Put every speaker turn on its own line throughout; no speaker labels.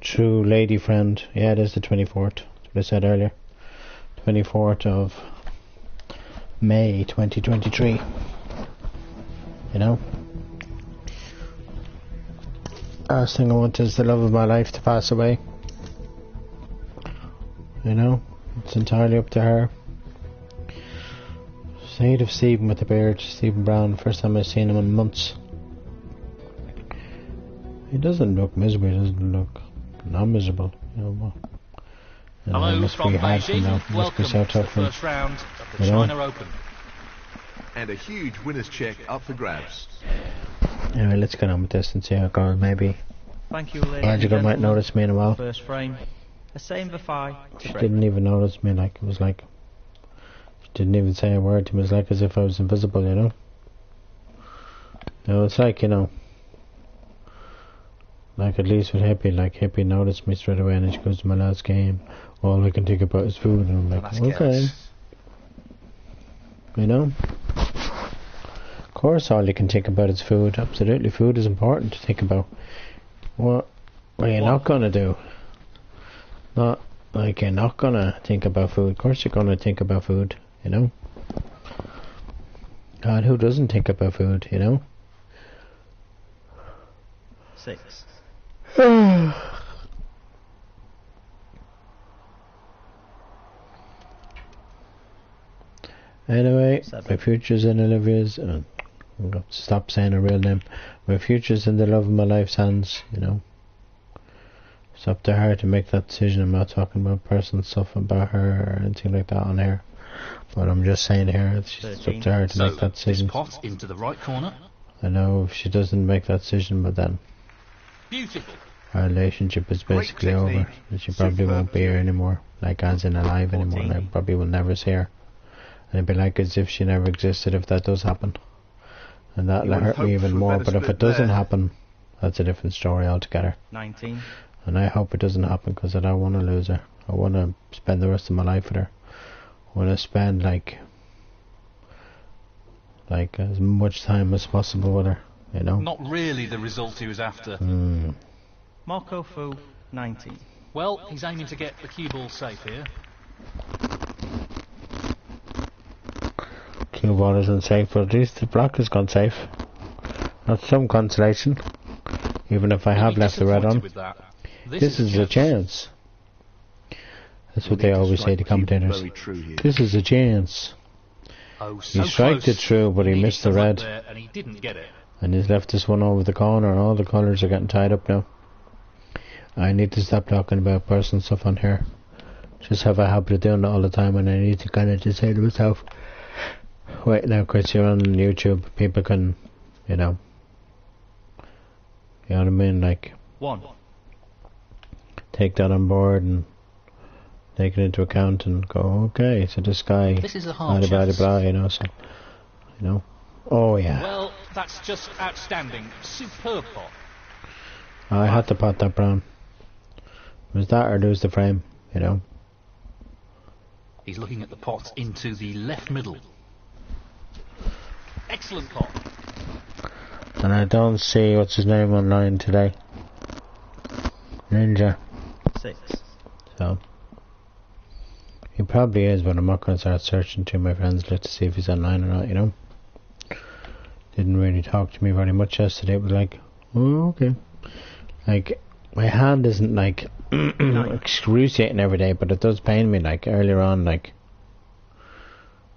true lady friend. Yeah, it is the 24th. That's what I said earlier. 24th of May 2023. You know? Last thing I want is the love of my life to pass away. You know? It's entirely up to her. Side of Stephen with the beard, Stephen Brown, first time I've seen him in months. He doesn't look miserable, he doesn't look not miserable. You know,
hello from Beijing, welcome
so
to the first round of the China Open.
And a huge winner's check up for grabs.
Anyway, let's get on with this and see how it goes. Maybe
thank you, ladies
Margical might notice me in a while.
First frame, a same before.
She didn't even notice me, like, it was like, she didn't even say a word to me. It was like as if I was invisible, you know? No, it's like, you know, like at least with Hippie, like Hippie noticed me straight away and then she goes to my last game. All I can think about is food, and I'm like, okay. You know? Of course all you can think about is food. Absolutely, food is important to think about. What are you not gonna do? Not like you're not gonna think about food. Of course you're gonna think about food, you know? God, who doesn't think about food, you know?
6.
Anyway,
7.
my future's in Olivia's. I'm gonna stop saying her real name. My future's in the love of my life's hands, you know. It's up to her to make that decision. I'm not talking about personal stuff about her or anything like that on here. But I'm just saying here, it's up to her to make that decision.
Pot into the right corner.
I know if she doesn't make that decision, but then
Beautiful.
our relationship is basically over, and she probably won't be here anymore, like as in alive anymore, and I probably will never see her. And it'd be like as if she never existed if that does happen. And that'll hurt me even more, but if it doesn't happen, that's a different story altogether.
19.
And I hope it doesn't happen, because I don't want to lose her. I want to spend the rest of my life with her. I want to spend like as much time as possible with her, you know.
Not really the result he was after.
Marco Fu, 19.
Well, he's aiming to get the cue ball safe here.
Cue ball isn't safe, but at least the block has gone safe. That's some consolation. Even if I have left the red on. This is a chance. That's what they always say to commentators. This is a chance.
Oh, so
he striked it through, but he missed the red.
And he didn't get it.
And he's left this one over the corner. All the colours are getting tied up now. I need to stop talking about personal stuff on here. Just have a habit of doing that all the time, and I need to kind of just say to myself, wait now, Chris, you're on YouTube. People can, you know what I mean? Like,
1.
Take that on board and take it into account and go, okay, so this guy,
this is a hard
blah, blah, blah, you know, so, you know. Oh, yeah.
Well, that's just outstanding. Superb pot.
I had to pot that brown. Was that or lose the frame, you know?
He's looking at the pot into the left middle. Excellent pot.
And I don't see what's his name online today. Ninja.
6.
So he probably is, but I'm not going to start searching through my friends list to see if he's online or not, you know. Didn't really talk to me very much yesterday. It was like, oh, okay. Like, my hand isn't like excruciating every day, but it does pain me, like earlier on, like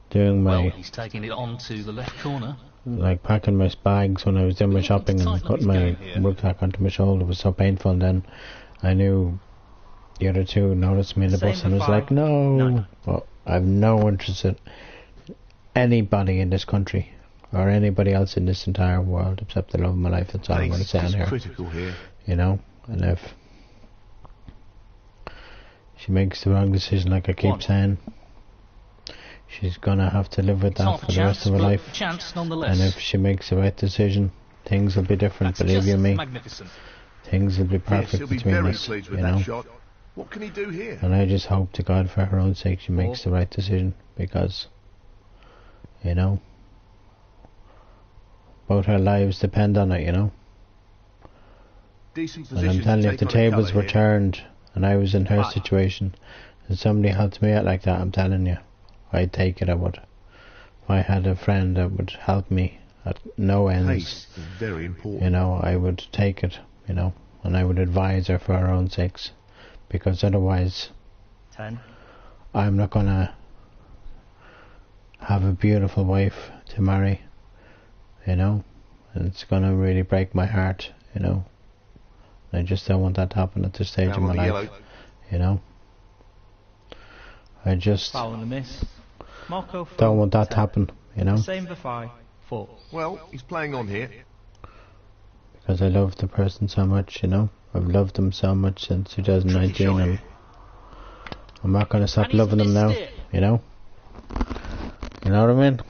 doing my,
well, he's taking it on to the left corner,
like packing my bags when I was doing my shopping and putting my rucksack onto my shoulder. It was so painful. And then I knew the other two noticed me in the bus and was like, no. Well, I've no interest in anybody in this country or anybody else in this entire world except the love of my life. That's all I'm going to say on here.
Critical here.
You know, and if she makes the wrong decision, like I keep saying, she's gonna have to live with that for the rest of her life. And if she makes the right decision, things will be different. Believe you me, things will be perfect between us. You know.
What can he do here?
And I just hope to God, for her own sake, she makes the right decision, because, you know, both her lives depend on it. You know.
Decent
And
position
I'm telling
to
you, if
take
the
on a
tables
colour
were
here.
turned and I was in her situation and somebody helped me out like that, I'm telling you, I'd take it, I would. If I had a friend that would help me at no ends,
Pace is very important.
you know, I would take it, you know, and I would advise her for her own sakes, because otherwise
10.
I'm not gonna have a beautiful wife to marry, you know, and it's gonna really break my heart, you know. I just don't want that to happen at this stage
Now
of my
on the
life,
yellow.
you know. I just
Foul and a miss. Marco Fu,
don't want that to
10.
happen, you know,
Same for 5. 4.
Well, he's playing on here.
because I love the person so much, you know. I've loved them so much since
Tricky
2019,
shot
and
here.
I'm not gonna stop
And he's
loving them now,
missed it.
you know. You know what I mean?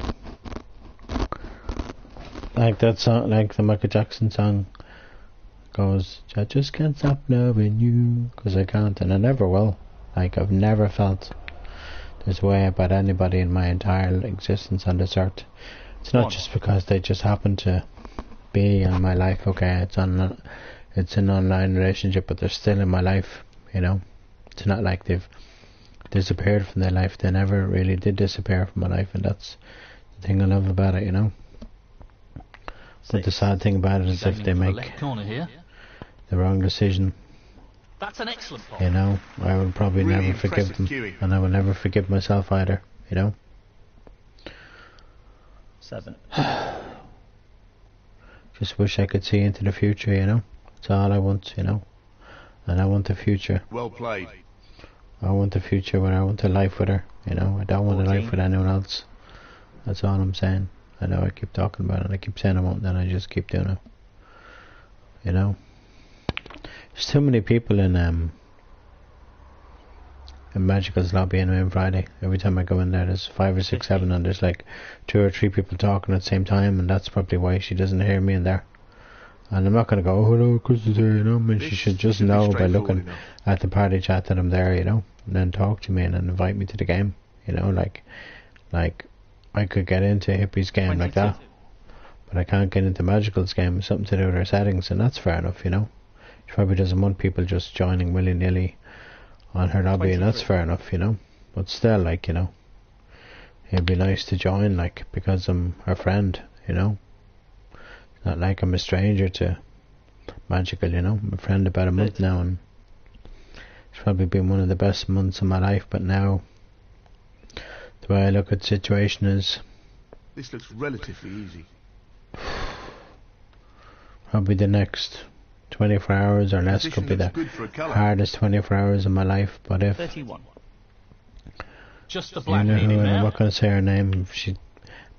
Like that song, like the Michael Jackson song goes, I just can't stop loving you, because I can't, and I never will. Like, I've never felt this way about anybody in my entire existence on this earth. It's not
1.
just because they just happen to be in my life, okay, it's an online relationship, but they're still in my life, you know. It's not like they've disappeared from their life. They never really did disappear from my life, and that's the thing I love about it, you know. But the
6.
sad thing about it is
Going
if
in
they
for the
make
left corner here.
the wrong decision,
That's an excellent pot.
you know, I will probably
Really
never forgive
impressive
them,
cueing.
and I will never forgive myself either, you know.
7.
Just wish I could see into the future, you know. That's all I want, you know. And I want a future.
Well played.
I want a future where I want a life with her, you know. I don't want a
14.
life with anyone else. That's all I'm saying. I know I keep talking about it, I keep saying I won't, then I just keep doing it. You know. There's too many people in Magical's lobby anyway on Friday. Every time I go in there there's 5 or 6, 7, and there's like 2 or 3 people talking at the same time, and that's probably why she doesn't hear me in there. And I'm not going to go, oh no, Chris is there, you know. I mean, she
This
should just
should be
know by
straightforward
looking
enough.
at the party chat that I'm there, you know, and then talk to me and then invite me to the game, you know, like I could get into Hippie's game
22.
like that, but I can't get into Magical's game. It's something to do with her settings, and that's fair enough, you know. She probably doesn't want people just joining willy-nilly on her lobby, and that's
23.
fair enough, you know. But still, like, you know, it'd be nice to join, like, because I'm her friend, you know. It's not like I'm a stranger to Magical, you know. I'm a friend about a month now, and it's probably been one of the best months of my life, but now the way I look at the situation is
This looks relatively easy.
probably the next 24 hours or less
Position
could be
looks
the
good for a colour.
hardest 24 hours of my life, but if
31.
Just the
you
black
know who,
meaning
and I'm
there.
not going to say her name, if she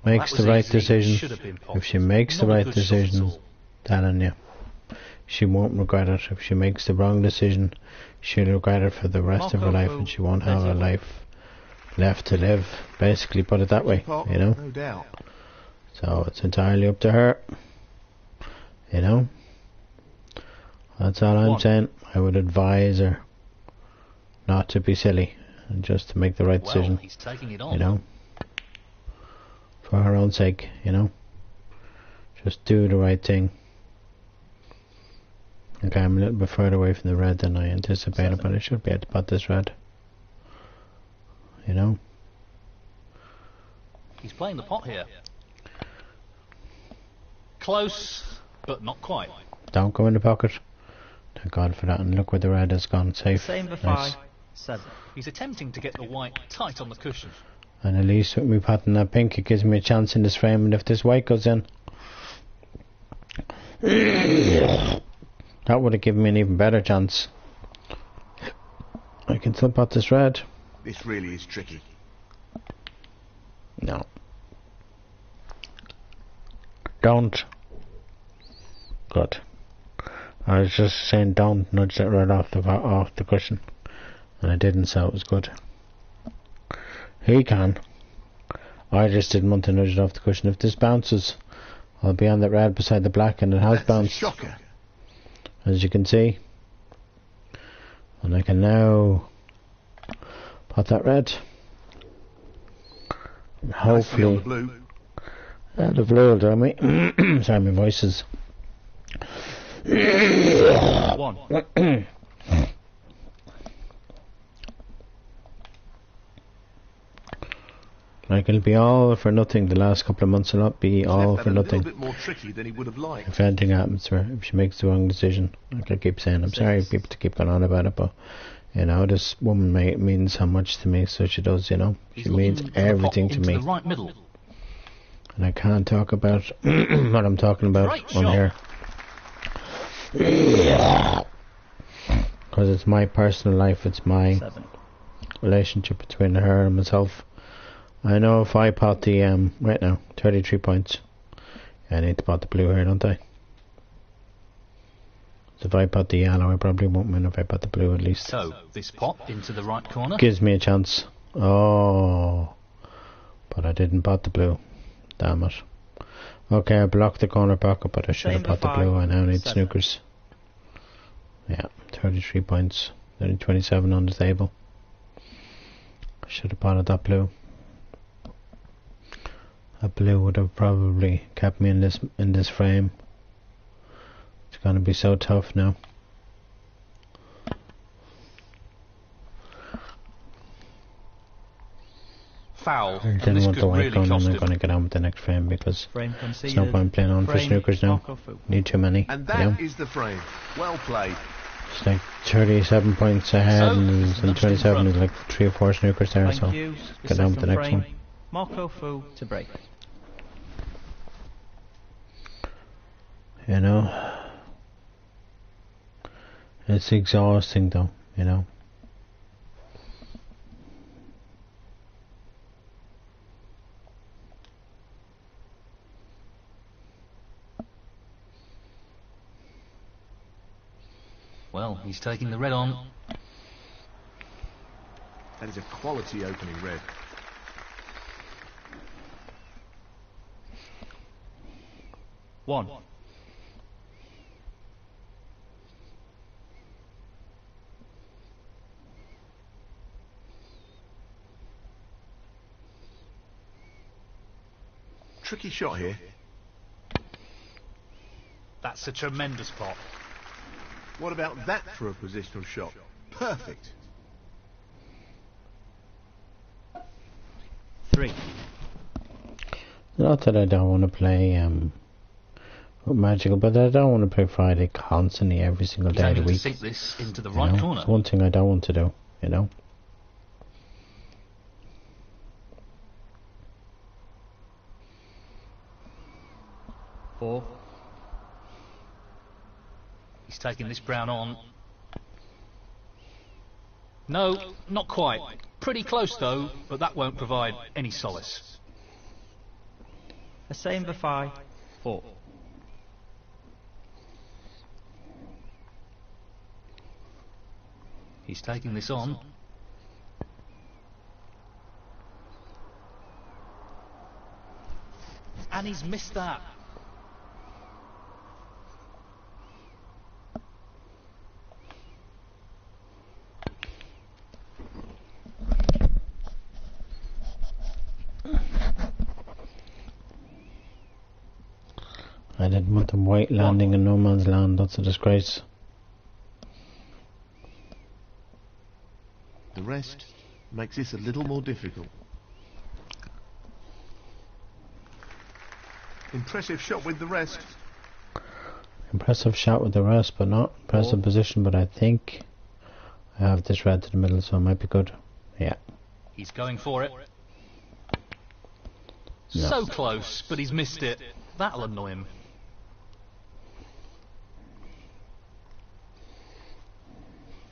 makes
That
the
was
right
easy.
decision,
Should have been
if
potted.
she makes the
Not a
right
good shot at
decision,
all.
telling you, she won't regret it. If she makes the wrong decision, she'll regret it for the rest of her life, and she won't have a life left to live, basically, put it that way,
Pot,
you know.
no doubt.
So it's entirely up to her, you know. That's all I'm
1.
saying. I would advise her not to be silly and just to make the right
Well,
decision,
he's taking it on.
you know, for her own sake, you know. Just do the right thing. Okay, I'm a little bit further away from the red than I anticipated,
7.
but I should be able to pot this red, you know.
He's playing the pot here. Close, but not quite.
Don't go in the pocket. Thank God for that, and look where the red has gone, safe.
Same for
Nice.
5. 7.
He's attempting to get the white tight on the cushion.
And at least with me potting that pink, it gives me a chance in this frame, and if this white goes in, that would have given me an even better chance. I can still pot this red.
This really is tricky.
No. Don't. Good. I was just saying don't nudge that red off the cushion, and I didn't, so it was good. He can. I just didn't want to nudge it off the cushion. If this bounces, I'll be on the red beside the black, and it has
That's a
bounced,
shocker.
as you can see. And I can now pot that red.
Nicely on the
Hopefully,
blue.
the blue will do me. Sorry, my voice is
1.
Like, it'll be all for nothing. The last couple of months will not be all for
A
nothing.
little bit more tricky than he would have liked.
If anything happens to her, if she makes the wrong decision, like I keep saying, I'm sorry people to keep going on about it, but you know, this woman means so much to me, so she does, you know. She means everything to me.
The right middle.
And I can't talk about what I'm talking about on here. Because it's my personal life, it's my
7.
relationship between her and myself. I know if I pot the, right now, 33 points. I need to pot the blue here, don't I? So if I pot the yellow, I probably won't win if I pot the blue at least.
So, this pot into the right corner.
Gives me a chance. Oh. But I didn't pot the blue. Damn it. Okay, I blocked the corner pocket, but I should have pot the blue. I now need snookers. Yeah, 33 points. Only 27 on the table. I should have potted that blue. That blue would have probably kept me in this frame. It's gonna be so tough now.
Foul.
I didn't want the white gun, and I'm gonna get on with the next frame because there's no point playing on for snookers now. Need too many.
And that is the frame. Well played.
It's like 37 points ahead,
So,
and 27 is like 3 or 4 snookers there, so
Thank you.
get on with the next one.
Marco Fu to break.
You know, it's exhausting though, you know.
Well, he's taking the red on.
That is a quality opening red.
One.
Tricky shot here.
That's a tremendous pot.
What about that for a positional shot? Perfect.
3.
Not that I don't want to play Magical, but I don't want to play Friday constantly every single day of the week.
Sink this into the
You
right
know?
corner.
It's one thing I don't want to do, you know.
Four.
He's taking this brown on. No, not quite. Pretty close though, but that won't provide any solace.
A same for 5. 4.
He's taking this on. And he's missed that.
I didn't want them white landing in no man's land. That's a disgrace.
The rest makes this a little more difficult. Impressive shot with the rest.
Impressive shot with the rest, but not impressive position. But I think I have this red to the middle, so it might be good. Yeah.
He's going for it.
No.
So close, but he's missed it. That'll annoy him.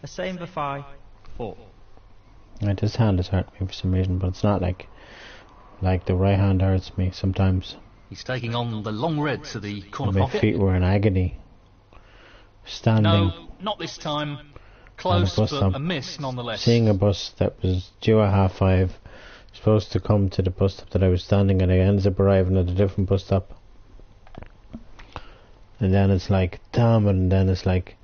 A same for 5. 4.
Right, this hand is hurting me for some reason, but it's not like the right hand hurts me sometimes.
He's taking on the long red to the corner
My
pocket.
feet were in agony. Standing.
No, not this time. Close,
bus
but
stop.
a miss nonetheless.
Seeing a bus that was due at 5:30, supposed to come to the bus stop that I was standing at, I ended up arriving at a different bus stop. And then it's like, damn it, and then it's like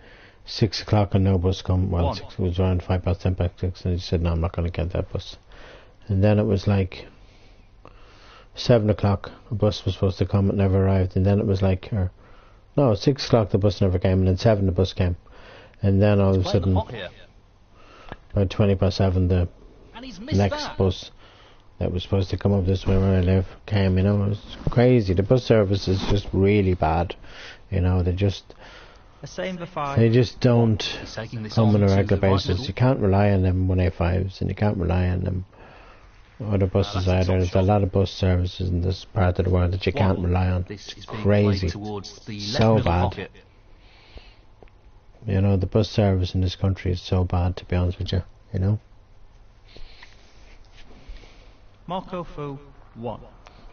6 o'clock and no bus come. Well, it was around 6:05, and he said, no, I'm not going to get that bus. And then it was like 7 o'clock, a bus was supposed to come, it never arrived. And then it was like, or No, 6 o'clock the bus never came, and then 7 the bus came. And then all of a sudden, about 20 past 7, the next bus that was supposed to come up this way where I live came, you know. It was crazy. The bus service is just really bad, you know. They just don't come on a regular basis. You can't rely on them 185s, and you can't rely on them other buses either. There's a lot of bus services in this part of the world that you can't rely on. It's crazy. So bad. You know, the bus service in this country is so bad, to be honest with you, you know.
Marco Fu 1.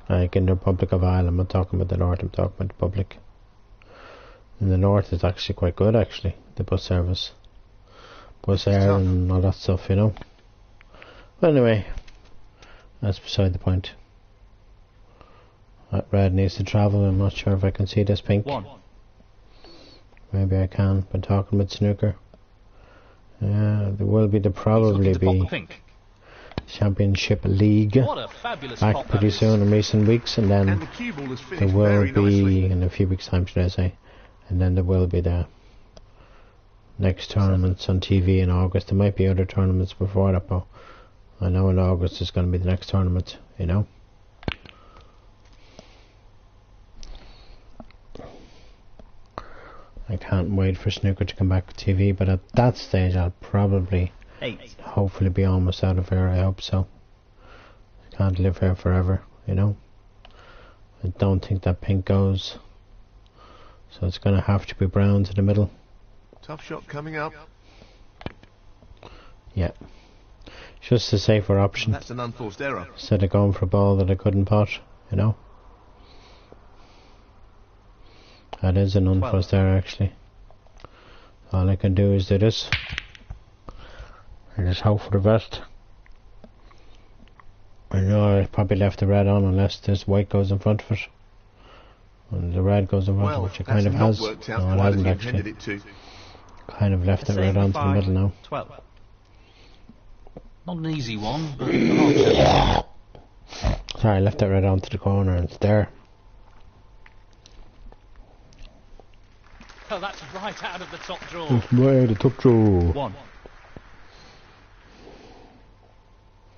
Like in the Republic of Ireland, I'm not talking about the north, I'm talking about the Republic. In the north it's actually quite good, actually, the bus service. Bus air and all that stuff, you know. But anyway, that's beside the point. That red needs to travel. I'm not sure if I can see this pink.
1.
Maybe I can, but talking about snooker. Yeah, there will probably be Championship League back pretty soon in recent weeks, and then there will be, in a few weeks' time should I say, and then there will be the next tournaments on TV in August. There might be other tournaments before that, but I know in August is going to be the next tournament, you know. I can't wait for snooker to come back to TV, but at that stage I'll probably hopefully be almost out of here. I hope so. I can't live here forever, you know. I don't think that pink goes, so it's going to have to be brown to the middle.
Tough shot coming up.
Yeah, just a safer option.
That's an unforced error.
Instead of going for a ball that I couldn't pot, you know. That is an unforced error, actually. All I can do is do this. I just hope for the best. I know I probably left the red on unless this white goes in front of it. And the red goes in front of it, which it kind of has. No, it hasn't actually. Kind of left it red on to the middle now.
12. Not an easy one, but
sorry, I left it red on to the corner and it's there.
Oh, that's right out of the top draw.
It's right out of the top draw.
1.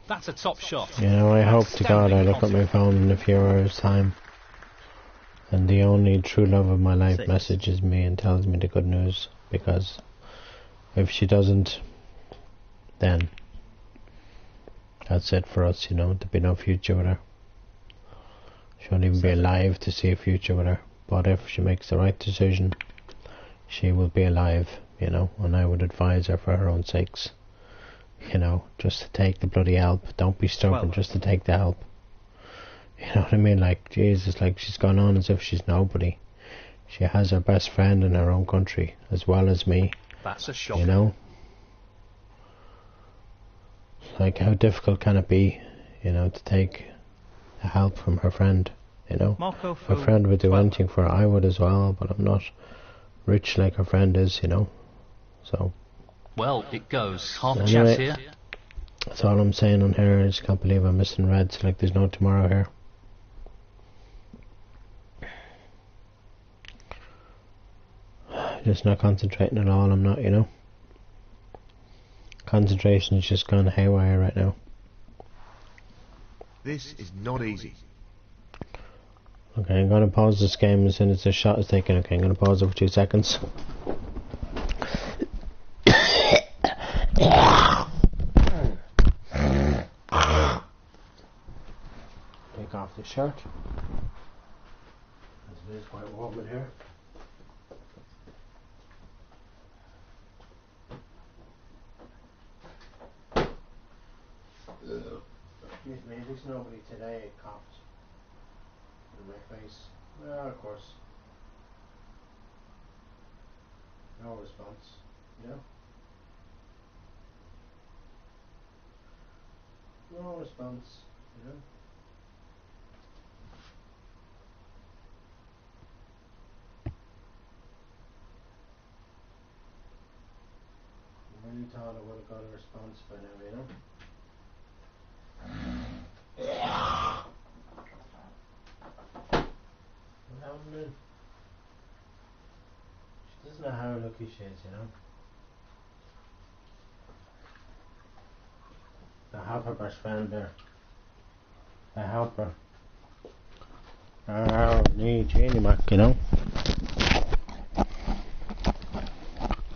That's a top shot.
You know, I hope to God I look at my phone in a few hours' time and the only true love of my life messages me and tells me the good news, because if she doesn't, then that's it for us, you know. There'll be no future with her. She won't even be alive to see a future with her. But if she makes the right decision, she will be alive, you know, and I would advise her for her own sakes, you know, just to take the bloody help. Don't be stubborn, just to take the help. You know what I mean? Like, Jesus, like, she's gone on as if she's nobody. She has her best friend in her own country, as well as me.
That's a shock.
You know? Like, how difficult can it be, you know, to take the help from her friend, you know? Her friend would do anything for her. I would as well, but I'm not rich like her friend is, you know. So
well, it goes. Half a chance here.
That's all I'm saying on here. I just can't believe I'm missing reds. Like, there's no tomorrow here. Just not concentrating at all. I'm not, you know. Concentration is just gone haywire right now.
This is not easy.
Okay, I'm going to pause this game as soon as this shot is taken. Okay, I'm going to pause it for 2 seconds. Take off the shirt, as it is quite warm in here. Excuse me, there's nobody today coughed in my face. Well, of course. No response, you know? No response, you know? I really thought I would have got a response by now, you know? What happened then? Isn't that how lucky she is, you know? To have her best friend there. To help her. Oh, need Janie Mac, you know?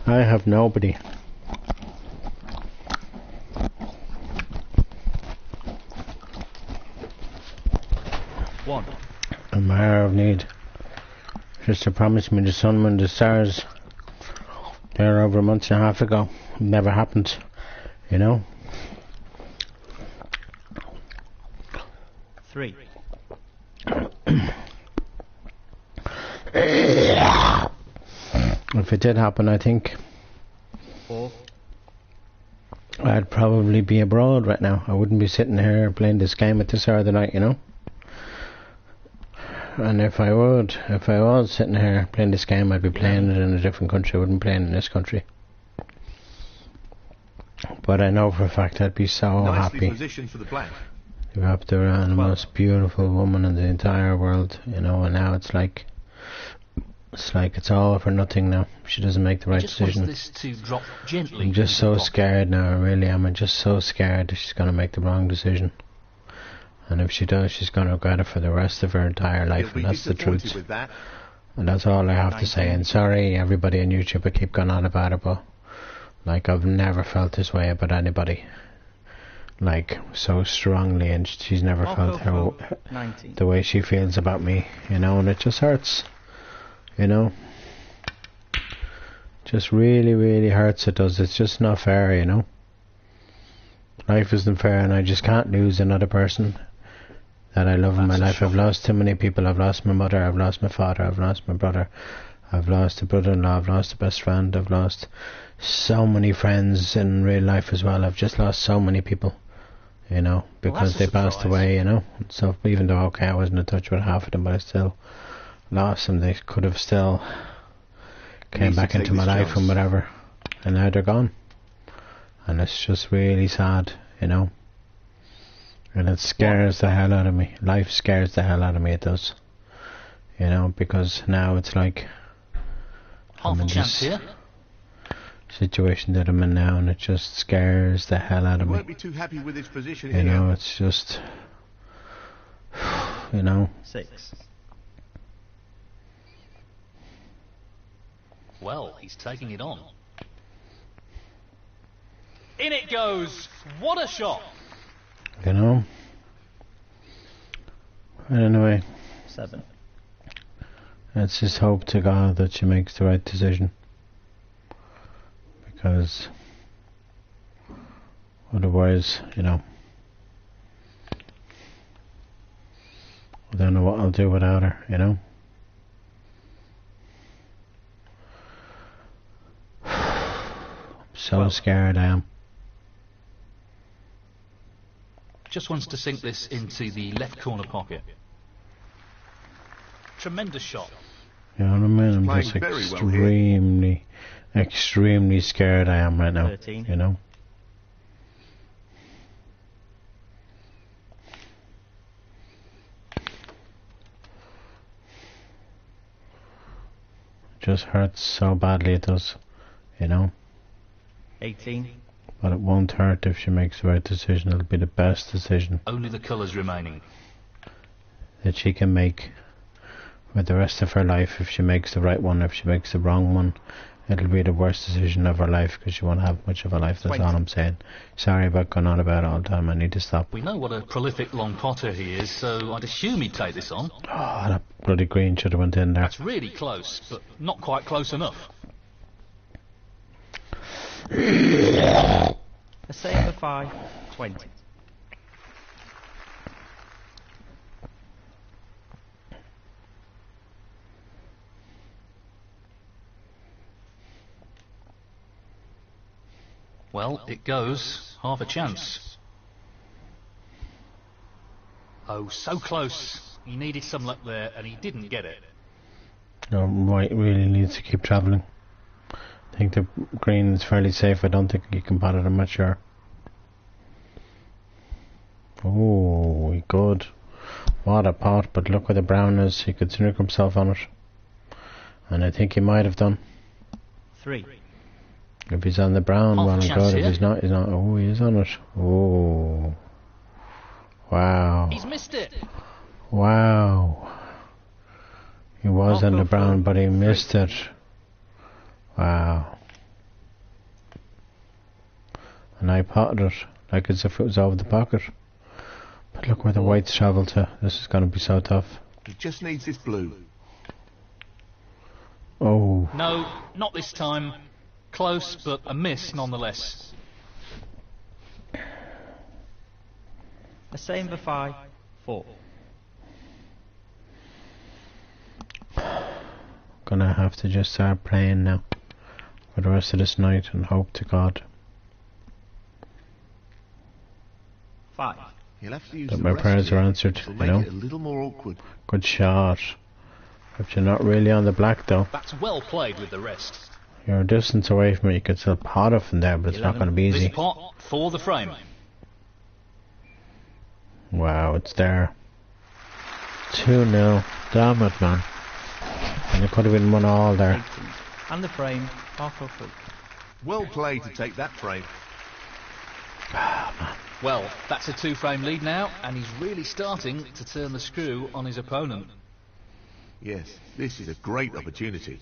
I have nobody.
One.
I'm hour of need. Just to promise me the sun and the stars there over a month and a half ago. It never happened, you know?
3.
If it did happen, I think
4.
I'd probably be abroad right now. I wouldn't be sitting here playing this game at this hour of the night, you know? And if I was sitting here playing this game, I'd be playing it in a different country. I wouldn't be playing in this country. But I know for a fact I'd be so happy
positioned for the black.
to be up there around the most beautiful woman in the entire world, you know. And now it's like it's all for nothing now. She doesn't make the right decision.
This to drop gently.
I'm just so scared now. I really am. I'm just so scared that she's going to make the wrong decision. And if she does, she's going to regret it for the rest of her entire life, and that's the truth. And that's all I have to say. And sorry, everybody on YouTube, I keep going on about it, but like, I've never felt this way about anybody, like, so strongly, and she's never felt the way she feels about me, you know, and it just hurts, you know. Just really, really hurts, it does. It's just not fair, you know. Life isn't fair, and I just can't lose another person that I love in my life. I've lost too many people. I've lost my mother, I've lost my father, I've lost my brother, I've lost a brother-in-law, I've lost a best friend, I've lost so many friends in real life as well. I've just lost so many people, you know, because they passed away, you know. So even though, okay, I wasn't in touch with half of them, but I still lost them. They could have still came back into my life and whatever, and now they're gone. And it's just really sad, you know. And it scares the hell out of me. Life scares the hell out of me, it does. You know, because now it's like I'm in this situation that I'm in now, and it just scares the hell out of me.
Won't be too happy with his position
you know, it's just, you know.
6.
Well, he's taking it on. In it goes! What a shot!
You know. Anyway.
7.
Let's just hope to God that she makes the right decision. Because otherwise, you know, I don't know what I'll do without her, you know. So scared I am.
Just wants to sink this into the left corner pocket. Tremendous shot.
You know what I mean? I'm just extremely scared I am right now.
13.
You know? Just hurts so badly, it does. You know?
18.
But it won't hurt if she makes the right decision. It'll be the best decision
Only the colours remaining
that she can make with the rest of her life. If she makes the right one, if she makes the wrong one, it'll be the worst decision of her life, because she won't have much of a life. That's all I'm saying. Sorry about going on about it all the time. I need to stop.
We know what a prolific long potter he is, so I'd assume he'd take this on.
Oh, that bloody green should have went in there.
That's really close, but not quite close enough.
A save of 5. 20.
Well, it goes. Half a chance. Oh, so close. He needed some luck there, and he didn't get it.
No, White really needs to keep travelling. I think the green is fairly safe. I don't think he can pot it, I'm not sure. Oh, good. What a pot, but look where the brown is. He could snooker himself on it. And I think he might have done.
3.
If he's on the brown,
Half
well
a
and
chance
good. If
here.
he's not, he's not. Oh, he is on it. Oh. Wow.
He's missed it.
Wow. He was
I'll
on
go
the
for
brown,
a
but he
3.
missed it. Wow. And I potted it like as if it was over the pocket. But look where the whites travel to. This is going to be so tough.
He just needs this blue.
Oh.
No, not this time. Close, but a miss nonetheless.
The same for 5, 4.
Gonna have to just start praying now for the rest of this night and hope to God
5.
He'll have to use
that
the
my
rest
prayers
here,
are answered,
which will
you
make
know.
it a little more awkward.
Good shot. If you're not really on the black though,
That's well played with the rest.
you're a distance away from it, you could still pot it from there, but it's not
11.
going to be
This
easy.
pot for the frame.
Wow, it's there. 2-0. Damn it, man. And it could have been 1-all there.
18. And the frame, half or 3.
Well played to take that frame.
Well, that's a 2-frame lead now, and he's really starting to turn the screw on his opponent.
Yes, this is a great opportunity.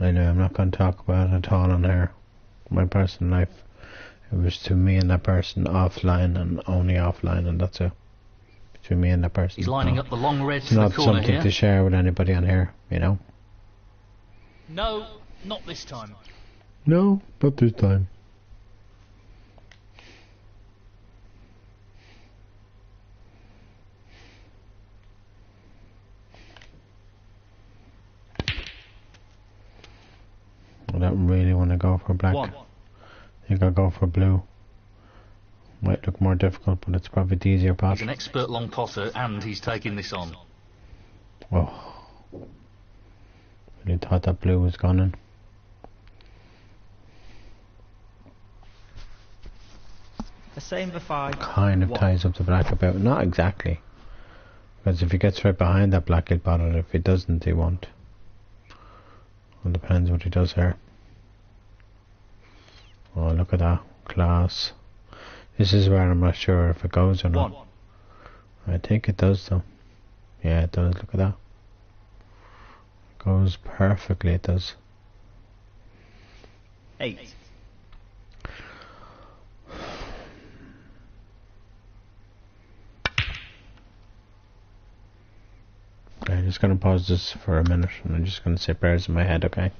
I know, I'm not going to talk about it at all on here. My personal life. It was to me and that person offline and only offline, and that's it. Between me and that person.
He's lining
No.
up the long red
It's
to the
not
corner
something
here.
to share with anybody on here, you know?
No, not this time.
No, not this time. I don't really want to go for black.
1.
I think I'll go for blue. Might look more difficult, but it's probably the easier pot.
He's an expert long potter, and he's taking this on.
Oh. Really thought that blue was gone in.
The same for 5.
Kind of
1.
ties up the black about. Not exactly. Because if he gets right behind that black, he'll pot it. If he doesn't, he won't. It depends what he does here. Oh, look at that. Class. This is where I'm not sure if it goes or not.
1.
I think it does though. Yeah, it does. Look at that. It goes perfectly, it does.
8.
Okay, I'm just going to pause this for a minute and I'm just going to say prayers in my head, okay?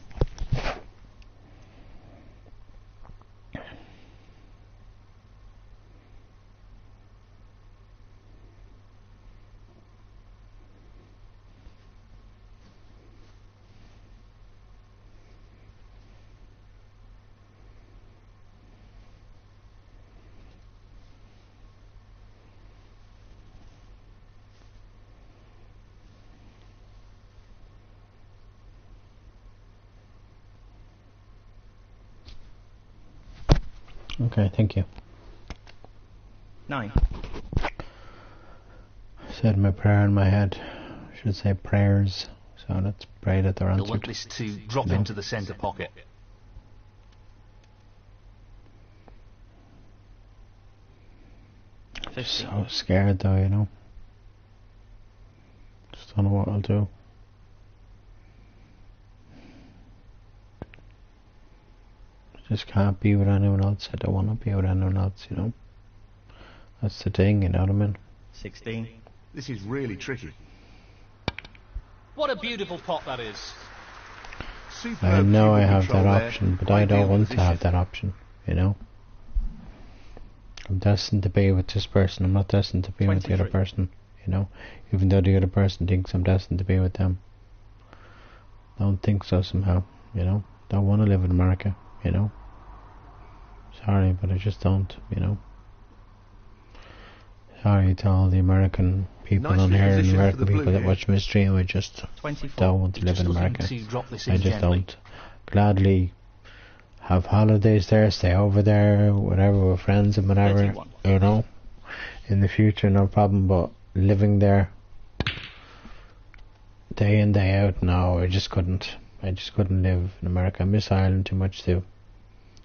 Okay, thank you.
9.
Said my prayer in my head. I should say prayers. So let's pray that they're
He'll want
answered.
this to drop
No.
into the centre pocket.
So scared though, you know. Just don't know what I'll do. Just can't be with anyone else. I don't want to be with anyone else, you know. That's the thing, you know what I mean?
16.
This is really tricky.
What a beautiful pot that is.
Superb
I know I
cue
have
control
that
there.
option, but I
Ideal
don't want to
position.
have that option, you know. I'm destined to be with this person. I'm not destined to be with the other
23.
person, you know. Even though the other person thinks I'm destined to be with them. Don't think so somehow, you know. Don't want to live in America, you know. Sorry, but I just don't, you know. Sorry to all the American people on
Nicely
here and
positioned for
American
the blue
people that
here.
watch my stream. I just
24.
don't want to live
Just
in
looking
America.
to drop this
I
in
just
gently.
don't. Gladly have holidays there, stay over there, whatever, with friends and whatever,
31.
you know. In the future, no problem, but living there, day in, day out. No, I just couldn't live in America. I miss Ireland too much to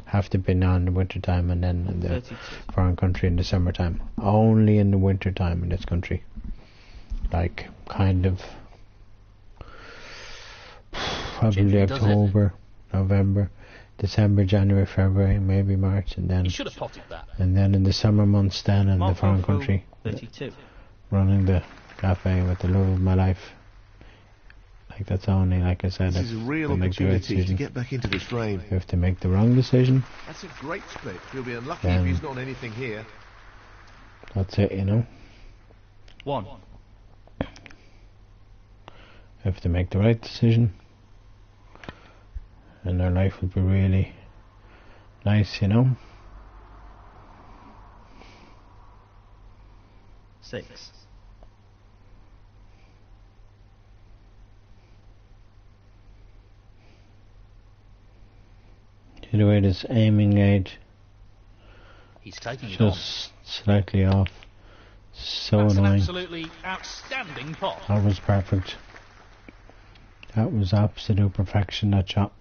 have to be now in the winter time and then in the
32.
foreign country in the summertime. Only in the winter time in this country. Like, kind of, probably
Gingy does it.
October, November, December, January, February, maybe March, and then
You should have potted that.
and then in the summer months then in the
Marco
foreign
Fu,
country,
32.
running the cafe with the love of my life. Like, that's only, like I said,
This is a real
to make the right
opportunity to
decision.
get back into this frame.
If you have to make the wrong decision,
That's a great split. He'll be unlucky if he's not on anything here.
that's it, you know.
1.
You have to make the right decision, and their life will be really nice, you know.
6.
See the way this aiming edge
He's taking it on.
just slightly off. So
That's an
annoying.
absolutely outstanding pot.
That was perfect. That was absolute perfection, that shot.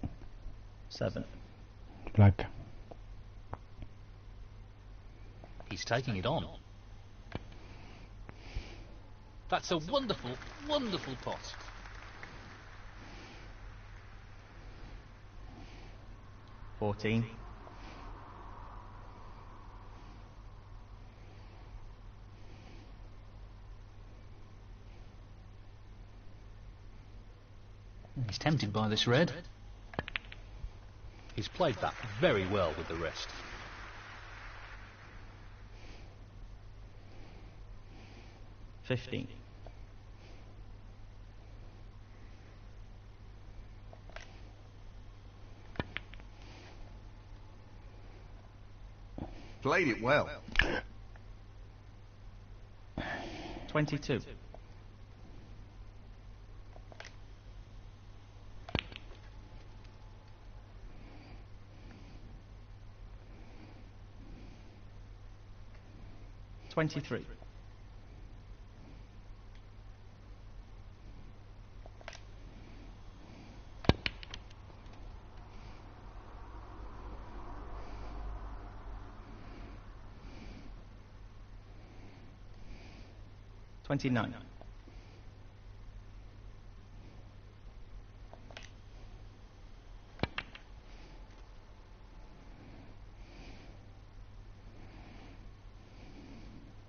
7.
Black.
He's taking it on. That's a wonderful, wonderful pot.
14.
He's tempted by this red. He's played that very well with the rest.
15.
Played it well.
22. 23. 29.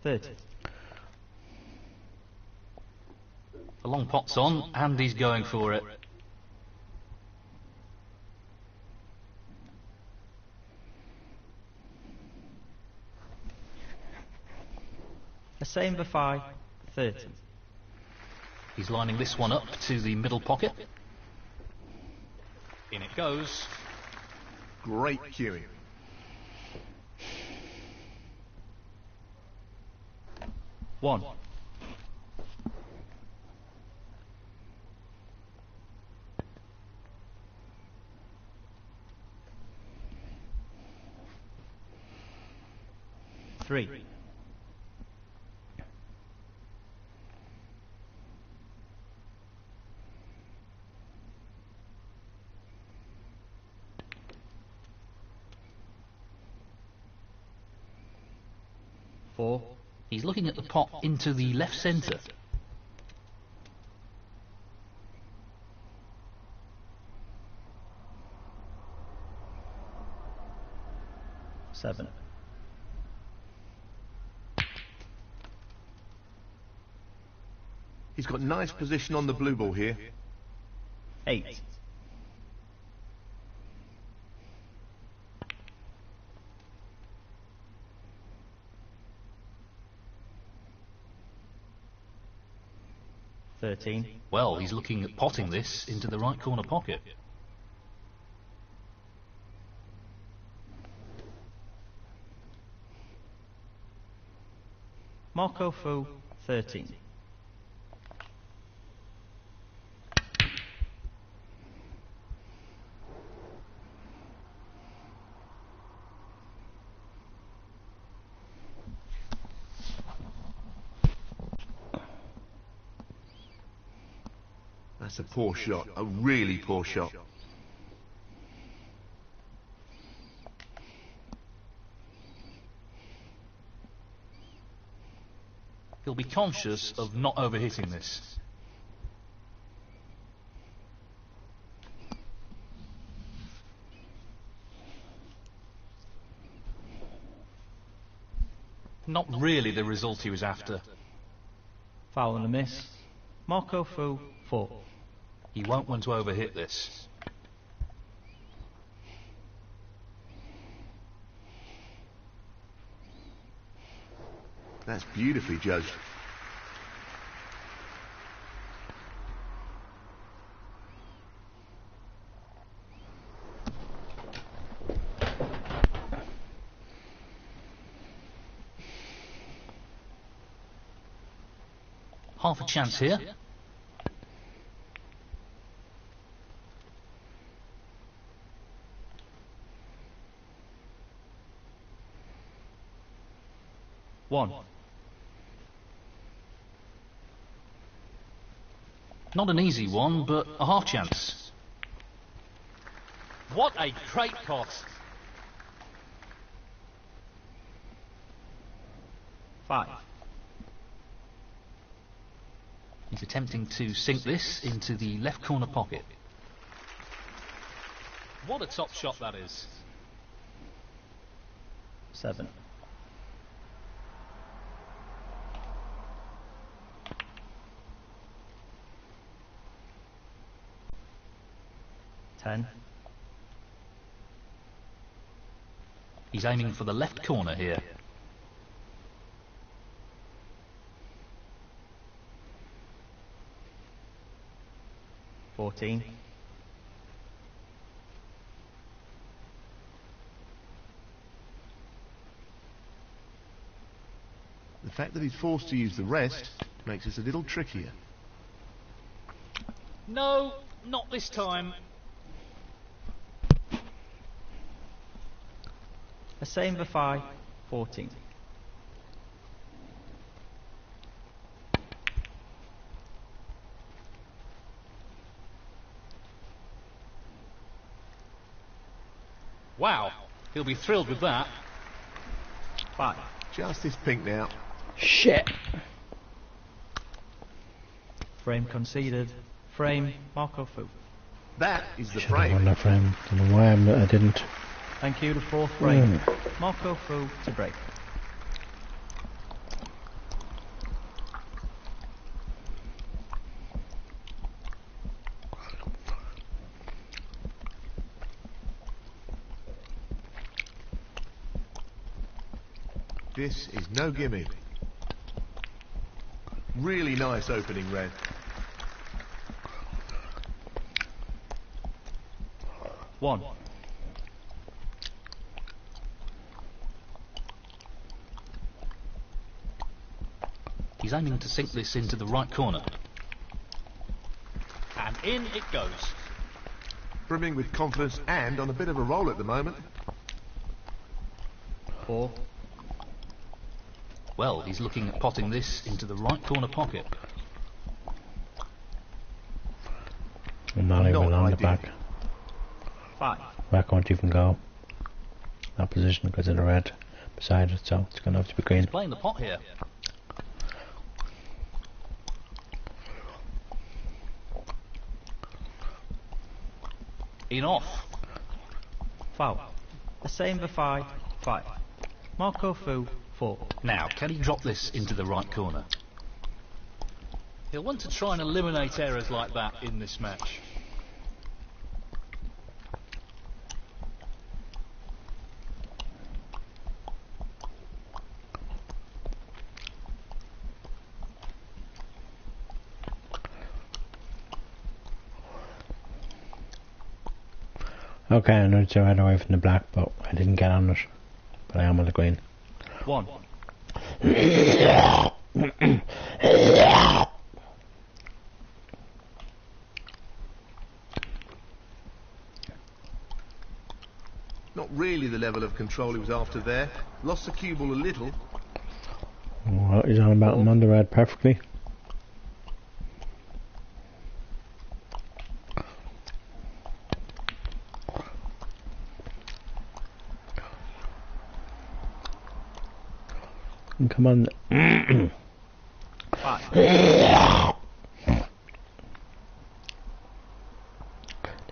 30.
The long pot's on, and he's going for it.
A same for 30.
He's lining this one up to the middle pocket. In it goes.
Great cueing.
1. 3. 4.
He's looking at the pot into the left centre.
7.
He's got nice position on the blue ball here.
8. 13.
Well, he's looking at potting this into the right corner pocket.
Marco Fu, 13.
That's a poor shot, a really poor shot.
He'll be conscious of not overhitting this. Not really the result he was after.
Foul and a miss. Marco Fu, 4.
He won't want to overhit this.
That's beautifully judged.
Half a chance here.
One.
Not an easy one, but a half chance. What a great cost.
5.
He's attempting to sink this into the left corner pocket. What a top shot that is.
7. 10.
He's aiming for the left corner here.
14.
'The fact that he's forced to use the rest makes this a little trickier.
No, not this time.
A same for 5. 14.
Wow, he'll be thrilled with that.
5.
Just this pink now.
Shit.
Frame conceded. Frame, Marco Fu.
That is the
Should have won
frame.
that frame. Don't know why I didn't.
Thank you, the 4th frame. Marco Fu to break.
This is no gimme. Really nice opening, Red.
One.
He's aiming to sink this into the right corner. And in it goes.
Brimming with confidence and on a bit of a roll at the moment.
4.
Well, he's looking at potting this into the right corner pocket.
I'm not even
Not
on the
ideal.
back.
5.
Back won't even go. That position because of the red beside it, so it's going to have to be green.
He's playing the pot here. In off.
Foul. A same for 5. 5. Marco Fu, 4.
Now, can he drop this into the right corner? He'll want to try and eliminate errors like that in this match.
Okay, I know to right away from the black, but I didn't get on it. But I am on the green.
1.
Not really the level of control he was after there. Lost the cue ball a little.
What he's on about him on the red perfectly. And come on.
5.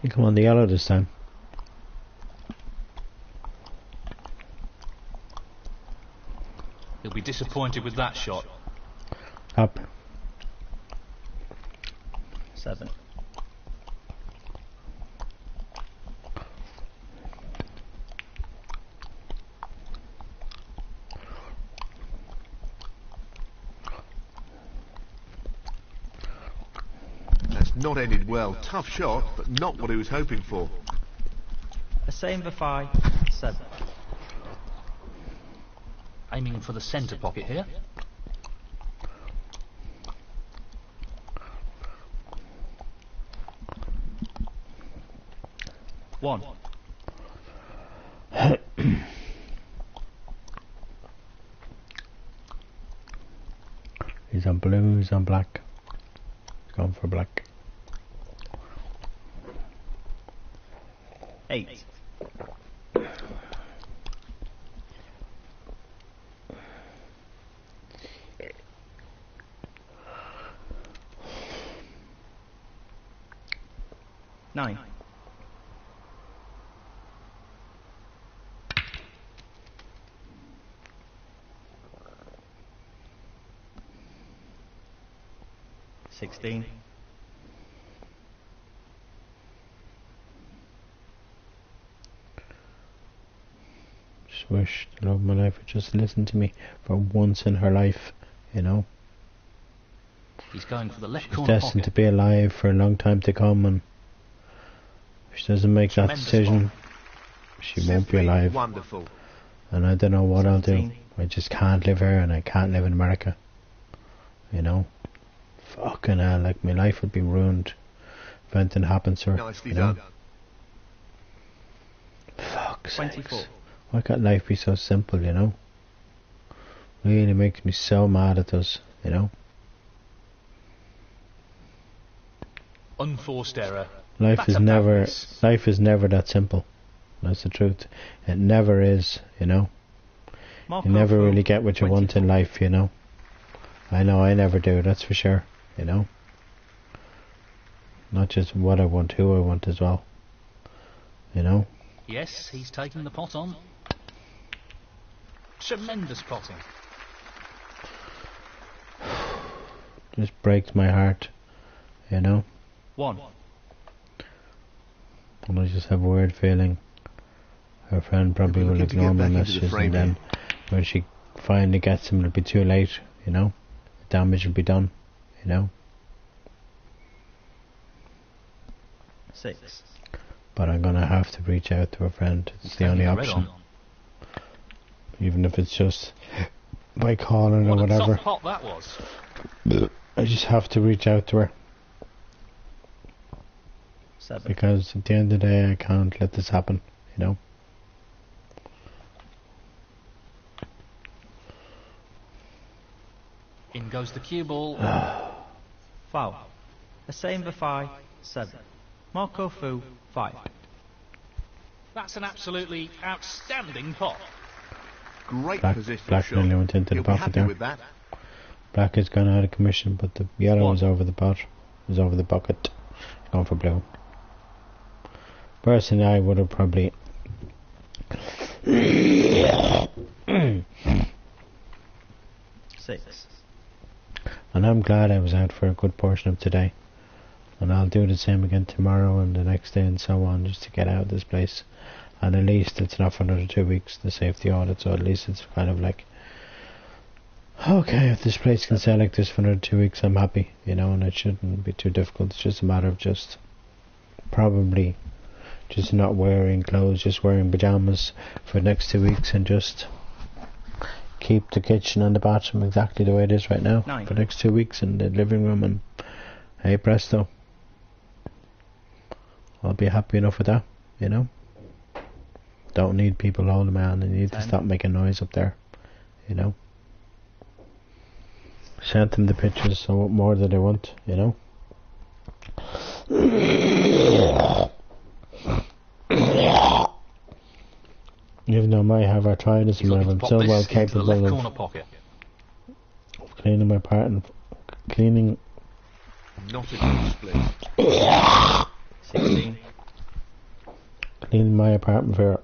You come on the yellow this time.
He'll be disappointed with that shot.
Up.
7.
That's not ended well. Tough shot, but not what he was hoping for.
The same for 5. 7.
Aiming for the centre pocket here.
1.
He's on blue, he's on black. He's going for black.
8. Nine. 16.
Just wish the love of my life would just listen to me for once in her life, you know.
He's going for the left
She's
corner
destined
pocket.
to be alive for a long time to come, and if she doesn't make that
Tremendous
decision,
ball.
she won't be
Simply
alive.
wonderful.
And I don't know what I'll do.
17.
I just can't live here, and I can't live in America. You know? Fucking hell, like my life would be ruined if anything happens to her.
Nicely
you know?
done.
Fuck's
24.
sakes. Why can't life be so simple, you know? Really makes me so mad at us, you know?
Unforced error.
Life
That's
is
a bad
never
miss.
life is never that simple. That's the truth. It never is, you know.
Marco
You never
Fu,
really get what you want in
24.
life, you know. I know I never do, that's for sure, you know. Not just what I want, who I want as well. You know?
Yes, he's taking the pot on. Tremendous potting.
Just breaks my heart, you know.
1.
And I just have a weird feeling her friend probably
We'll be
will
looking to
ignore
get
my
back into the
messages,
frame
and then when she finally gets them, it'll be too late, you know. The damage will be done, you know.
6.
But I'm gonna have to reach out to a friend. It's the
Taking
only
the red
option.
on.
Even if it's just by calling or
What a
whatever.
top pot that was.
I just have to reach out to her,
7.
because at the end of the day I can't let this happen, you know.
In goes the cue ball.
Foul. The same for 5. 7. Marco Fu, 5.
That's an absolutely outstanding pot.
Great
Black,
positional
black
shot.
nearly went into the
He'll be
pocket
happy
there.
with that.
Black has gone out of commission, but the yellow
One.
was over the pot. Was over the bucket. Going for blue. Personally, I would have probably
6.
and I'm glad I was out for a good portion of today. And I'll do the same again tomorrow and the next day and so on, just to get out of this place. And at least it's not for another 2 weeks, the safety audit, so at least it's kind of like, okay, if this place can stay like this for another 2 weeks, I'm happy, you know, and it shouldn't be too difficult. It's just a matter of just probably just not wearing clothes, just wearing pajamas for the next 2 weeks, and just keep the kitchen and the bathroom exactly the way it is right now
9.
for the next 2 weeks, in the living room, and hey presto, I'll be happy enough with that, you know. Don't need people holding my hand. I need to
10.
stop making noise up there, you know. Send them the pictures, so what more do they want, you know. Even though I might have arthritis
He's
and
looking
I'm
to pop
so
this
well
into the left
capable
corner
of
pocket.
Cleaning my part and cleaning.
Not a good split.
16.
Cleaning my apartment for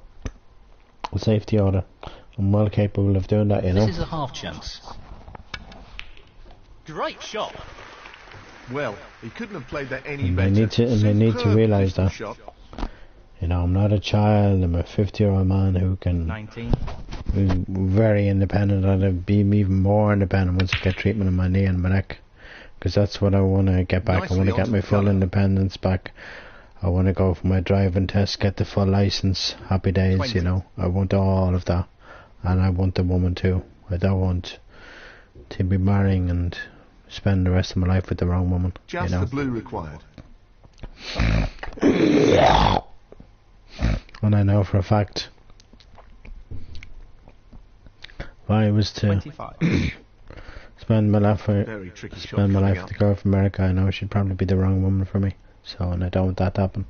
a safety order. I'm well capable of doing that, you know.
This is a half chance. Great shot.
Well, he couldn't have played that any
And
better.
they need to realise
pistol
that.
shot.
You know, I'm not a child. I'm a 50-year-old man who can
19.
who's very independent. I'll be even more independent once I get treatment on my knee and my neck, because that's what I want to get back. I want to get my full independence back. I want to go for my driving test, get the full license. Happy days,
20.
you know. I want all of that, and I want the woman too. I don't want to be marrying and spend the rest of my life with the wrong woman.
Just
you know?
the blue required.
And I know for a fact, if I was to
25.
spend my life
Very tricky shot
spend my
coming
life
up.
with a girl from America, I know she'd probably be the wrong woman for me. So, and I don't want that to happen.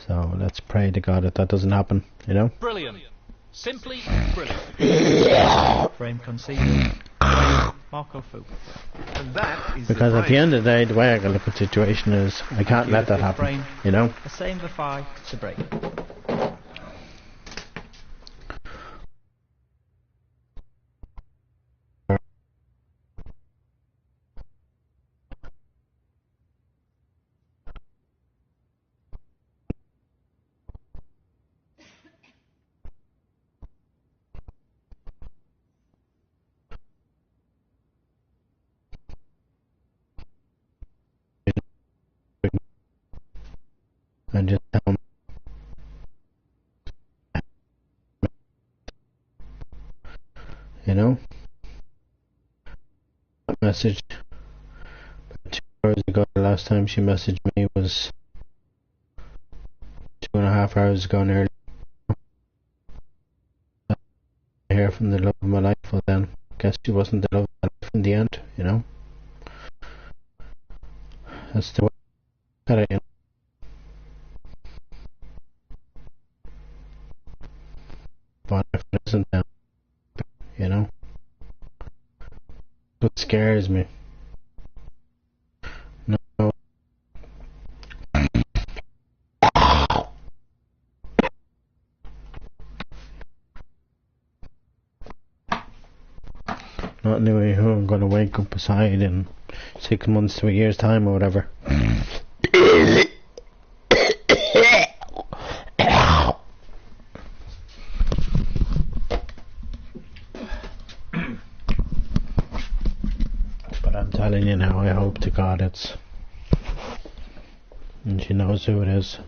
So let's pray to God that that doesn't happen, you know?
Brilliant. Simply brilliant.
Frame conceded. Marco Fu.
And that is
Because
the
at the
break.
end of the day, the way I can look at the situation is, I can't let that happen,
Frame.
you know?
The same for 5 to break.
And just tell me, you know? That message 2 hours ago, the last time she messaged me was 2.5 hours ago nearly. I hear from the love of my life, well then, guess she wasn't the love of my life in the end, you know? That's the way I look at it, you know? But if it isn't, then, you know? What scares me. No. Not knowing who I'm going to wake up beside in 6 months to a year's time or whatever. But I'm telling you now, I hope to God it's... And she knows who it is.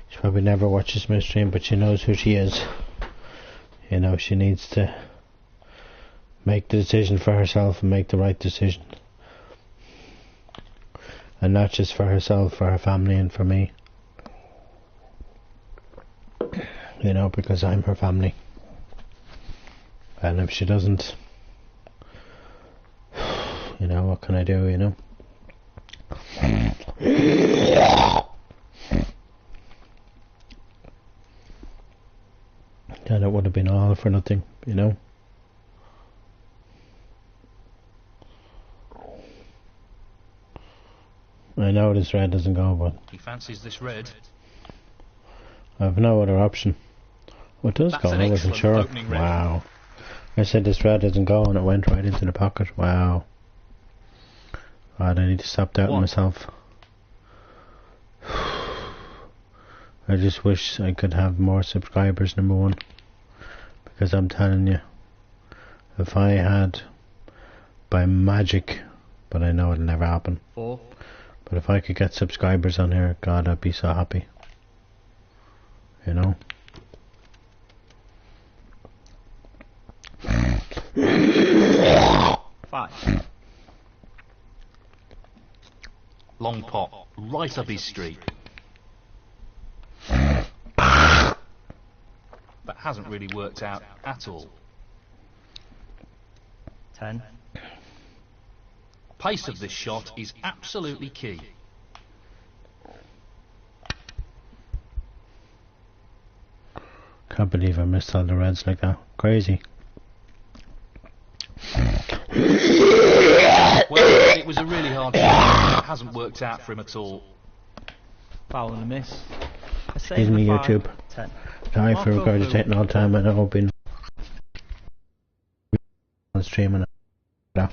She probably never watches my stream, but she knows who she is. You know, she needs to make the decision for herself and make the right decision. And not just for herself, for her family and for me. You know, because I'm her family. And if she doesn't, you know, what can I do, you know? Then it would have been all for nothing, you know? I know this red doesn't go, but
He fancies this red.
I have no other option. Oh, it does
That's
go,
an
I wasn't
excellent
sure.
opening red.
Wow. I said this red doesn't go and it went right into the pocket. Wow. God, I need to stop doubting
What?
myself. I just wish I could have more subscribers, number one. Because I'm telling you, if I had, by magic, but I know it'll never happen,
4.
but if I could get subscribers on here, God, I'd be so happy. You know?
Five.
Long pot, right up his street. That hasn't really worked out at all.
10.
Pace of this shot is absolutely key.
Can't believe I missed all the reds like that. Crazy.
Well, it was a really hard shot. It hasn't worked out for him at all.
Foul and a miss. A
Excuse
save
me,
of 5,
YouTube.
10.
Sorry for
Marco
regurgitating all the time, and I hope been on stream and that.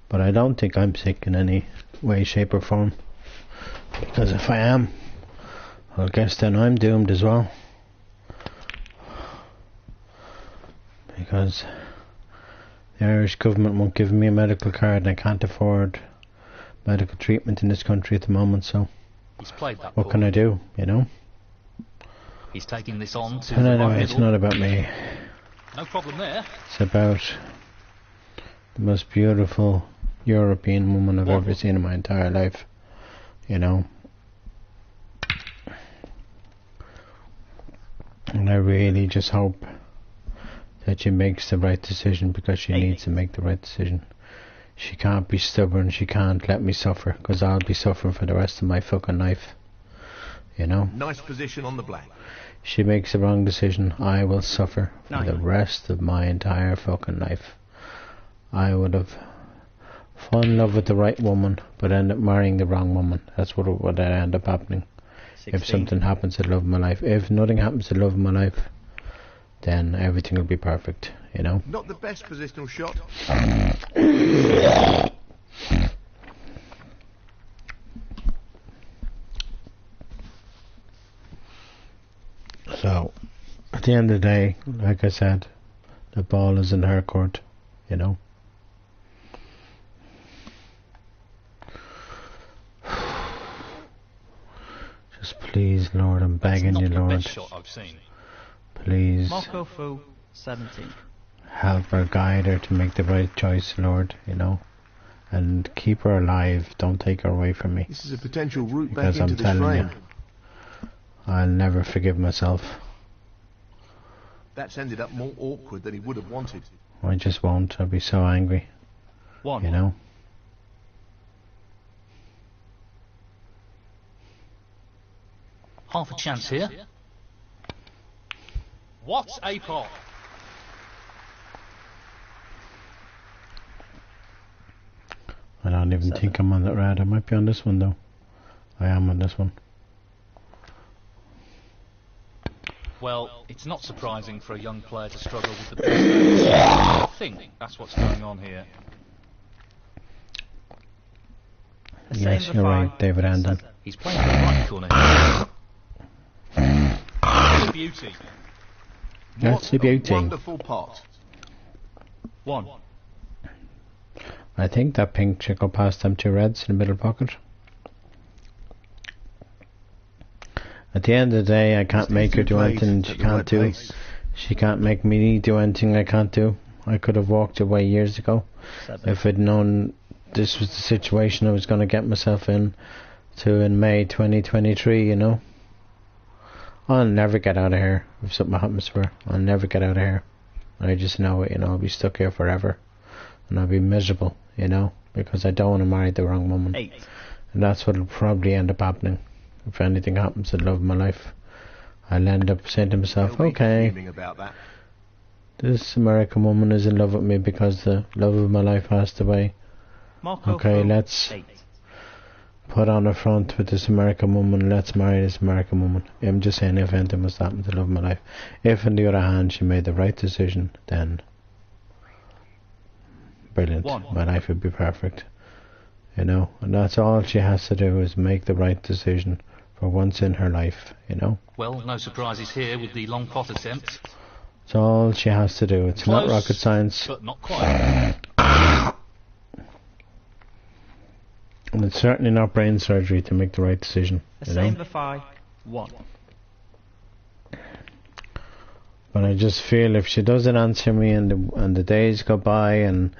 But I don't think I'm sick in any way, shape or form. Because if I am, I guess then I'm doomed as well. Because the Irish government won't give me a medical card and I can't afford medical treatment in this country at the moment, so
He's played that
what can I do, you know?
He's taking this on to
And
the
anyway,
right
it's
middle.
not about me.
No problem there.
It's about the most beautiful European woman I've ever seen in my entire life, you know? And I really just hope that she makes the right decision, because she needs to make the right decision. She can't be stubborn, she can't let me suffer, because I'll be suffering for the rest of my fucking life, you know?
Nice position on the black.
She makes the wrong decision, I will suffer for
9.
the rest of my entire fucking life. I would have fallen in love with the right woman, but end up marrying the wrong woman. That's what would end up happening.
16.
If something happens to the love of my life. If nothing happens to the love of my life, then everything will be perfect, you know?
Not the best positional shot.
So, at the end of the day, like I said, the ball is in her court, you know? Just please, Lord, I'm begging
It's
you,
not the
Lord.
best shot I've seen.
Please
Marco Fu, 17.
help her, guide her to make the right choice, Lord, you know? And keep her alive, don't take her away from me.
This is a potential route back
Because
into
I'm
this
telling
frame.
you, I'll never forgive myself.
That's ended up more awkward than he would have wanted.
I just won't, I'll be so angry,
1.
you know?
Half a chance here. What a pot!
I don't even
7.
think I'm on that red. I might be on this one though. I am on this one.
Well, it's not surprising for a young player to struggle with the best. I think that's what's going on here.
A
Yes,
save of
you're
5,
right, David Andon.
7.
He's playing in the right corner here. What a beauty.
That's the
What a
beauty.
wonderful pot.
1.
I think that pink should go past them two reds in the middle pocket. At the end of the day, I can't make her do anything she can't do. She can't make me do anything I can't do. I could have walked away years ago
7.
if I'd known this was the situation I was going to get myself in May 2023, you know. I'll never get out of here if something happens to her. I'll never get out of here. I just know it, you know. I'll be stuck here forever. And I'll be miserable, you know, because I don't want to marry the wrong woman.
8.
And that's what'll probably end up happening. If anything happens to the love of my life, I'll end up saying to myself,
He'll be
okay,
fuming about that.
this American woman is in love with me because the love of my life passed away.
Marco
Okay,
Fu,
let's
8.
put on a front with this American woman, let's marry this American woman. I'm just saying, if anything was to happen to the love of my life. If on the other hand she made the right decision, then brilliant.
1.
My life would be perfect, you know. And that's all she has to do, is make the right decision for once in her life, you know.
Well, no surprises here with the long pot attempt.
That's all she has to do. It's not
Close,
rocket science,
but not quite.
and it's certainly not brain surgery to make the right decision,
A
you
save
know.
of 5, 1.
But I just feel if she doesn't answer me and the days go by and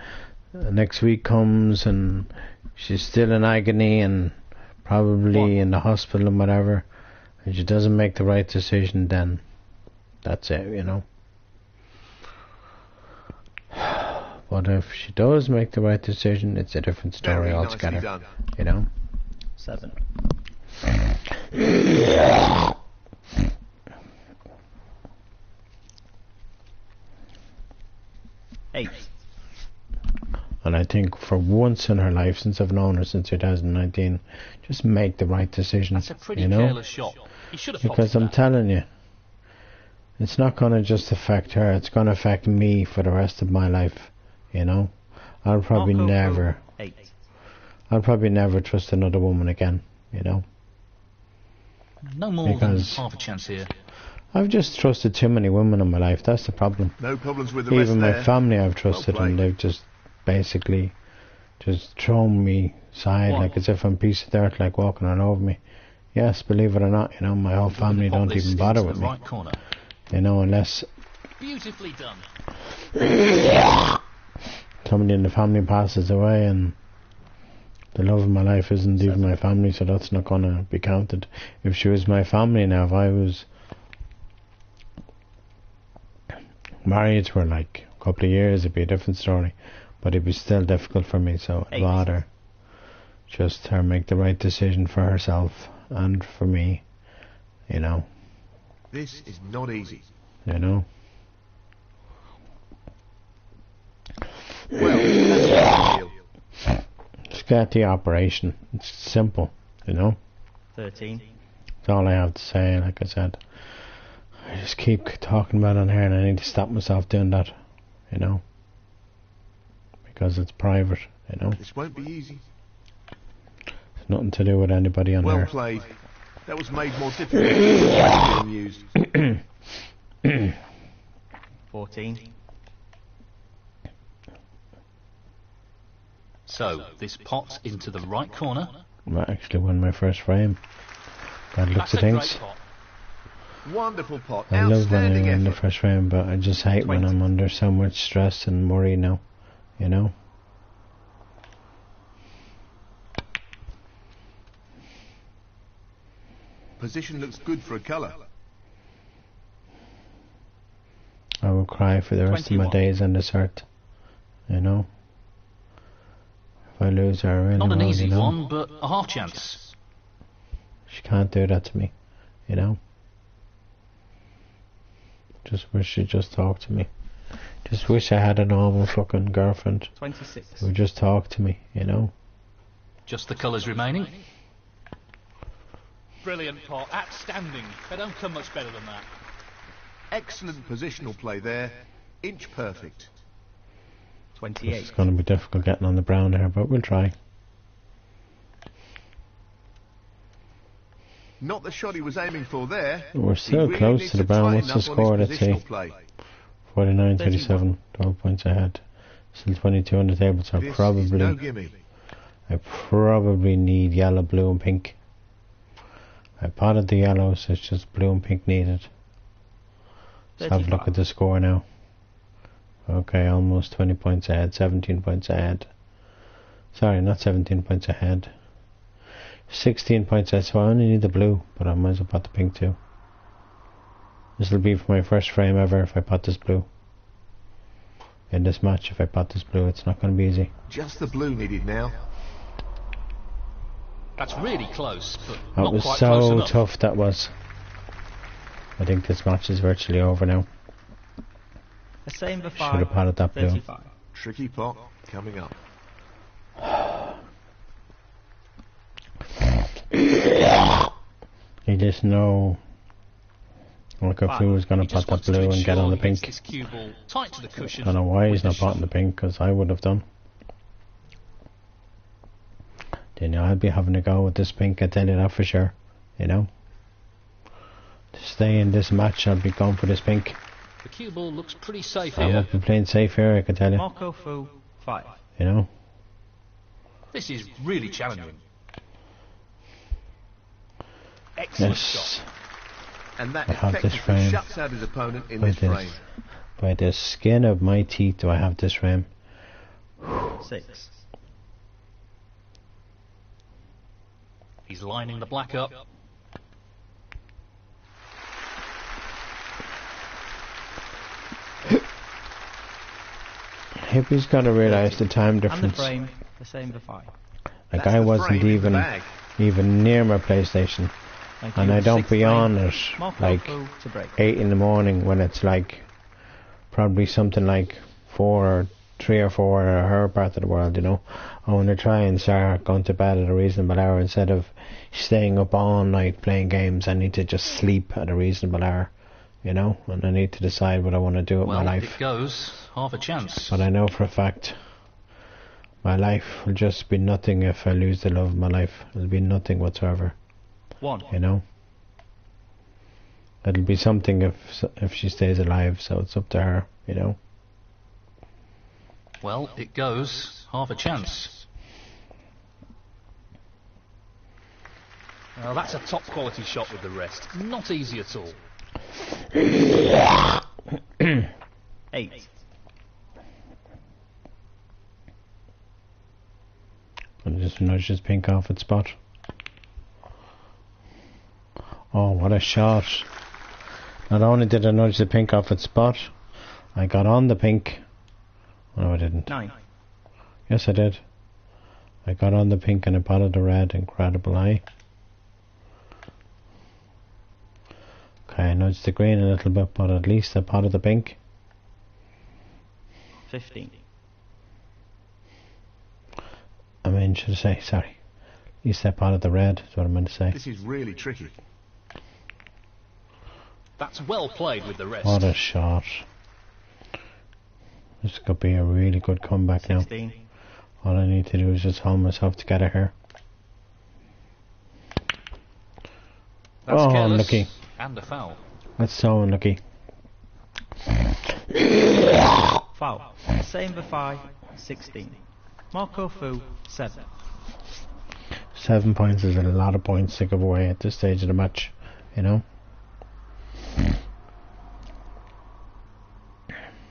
next week comes and she's still in agony and probably in the hospital and whatever, and she doesn't make the right decision, then that's it, you know. But if she does make the right decision, it's a different story
Very
altogether,
nicely done.
you know.
7.
think for once in her life, since I've known her since 2019, just make the right decision.
That's a pretty
you know?
careless shot. He should have
Because I'm telling you, it's not going to just affect her, it's going to affect me for the rest of my life, you know? I'll probably never trust another woman again, you know?
No more than half a chance here.
I've just trusted too many women in my life, that's the problem.
No problems with the rest
Even my
there.
family I've trusted, and they've just basically just thrown me aside like as if I'm a piece of dirt, like walking all over me. Yes, believe it or not, you know, my whole family don't even bother with me. You know, unless
beautifully done.
Somebody in the family passes away and the love of my life isn't even my family, so that's not going to be counted. If she was my family now, if I was married for like a couple of years, it'd be a different story, but it'd be still difficult for me, so I'd rather just her make the right decision for herself and for me, you know.
This is not easy.
You know.
Well, that's a deal.
Just get the operation. It's simple, you know.
13.
That's all I have to say. Like I said, I just keep talking about it on here, and I need to stop myself doing that, you know, because it's private, you know.
This won't be easy.
It's nothing to do with anybody on
Well
here.
played. That was made more difficult than being used.
14.
So, this pot's into the right corner.
I might actually win my first frame. Bad looks of things.
Wonderful pot.
I love when I
Outstanding
win the
effort.
first frame, but I just hate when I'm under so much stress and worry now, you know.
Position looks good for a colour.
I will cry for the rest of my days on this earth, you know. If I lose her, I really
Not an
will,
easy
you know.
one, but a half chance.
She can't do that to me, you know. Just wish she'd just talk to me. Just wish I had a normal fucking girlfriend
26.
who would just talk to me, you know.
Just the colours remaining. Brilliant pot, outstanding. They don't come much better than that.
Excellent positional play there. Inch perfect.
28.
It's going to be difficult getting on the brown here, but we'll try.
Not the shot he was aiming for there.
We're
He
still
really
close
needs
to the brown.
tighten
What's the
up on
score?
his
Let's see.
positional play.
49-37, 12 points ahead. Still 22 on the table, so
This is no gimme.
I probably need yellow, blue and pink. I potted the yellow, so it's just blue and pink needed. Let's have a look at the score now. Okay, almost 20 points ahead, 17 points ahead. Sorry, not 17 points ahead. 16 points ahead, so I only need the blue, but I might as well pot the pink too. This will be for my first frame ever if I pot this blue. In this match, if I pot this blue, it's not going to be easy.
Just the blue needed now.
That's really close, but
That
not
was
quite close
so
enough.
tough, that was. I think this match is virtually over now.
The same for 5.
Should have potted that blue.
35.
Tricky pot coming up.
You just know Marco was going to pot that blue and get on the pink. I don't know why he's not potting the pink, because I would have done. Then I'll be having a go with this pink, I tell you that for sure. You know? To stay in this match, I'll be going for this pink.
The cue ball looks pretty safe
I
here.
won't be playing safe here, I can tell you.
Marco Fu, 5.
You know?
This is really challenging. Excellent shot.
And that
I have this
effectively
frame.
shuts out his opponent in
By
this frame.
by the skin of my teeth do I have this frame.
6.
He's lining the black up.
Hippie's got to realise the time
And the
difference.
frame, the same for 5.
Like
That's
I
the
wasn't
frame in the
even
bag.
near my PlayStation,
Thank
and
you.
I don't
6th
be
frame.
on it
Marco
like
Fu to break.
8 in the morning when it's like probably something like 4 or 3 or 4 or her part of the world, you know. I want to try and start going to bed at a reasonable hour instead of staying up all night playing games. I need to just sleep at a reasonable hour, you know, and I need to decide what I want to do with my life.
It goes, half a chance.
But I know for a fact my life will just be nothing if I lose the love of my life. It'll be nothing whatsoever.
1.
You know? It'll be something if she stays alive, so it's up to her, you know?
Well, it goes, half a chance. Well, that's a top quality shot with the rest. Not easy at all.
8.
And just nudge this pink off its spot. Oh, what a shot. Not only did I nudge the pink off its spot, I got on the pink. No, I didn't.
9.
Yes, I did. I got on the pink and I potted the red. Incredible, eh? Okay, I nudged the green a little bit, but at least I potted the pink.
15.
I mean, should I say, sorry. At least I potted the red, is what I meant to say.
This is really tricky.
That's well played with the rest.
What a shot. This could be a really good comeback
16.
now. All I need to do is just hold myself together here.
That's
oh,
careless.
unlucky.
And a foul.
That's so unlucky.
Foul. Same for 5. 16. Marco Fu, 7.
7 points is a lot of points to give away at this stage of the match, you know?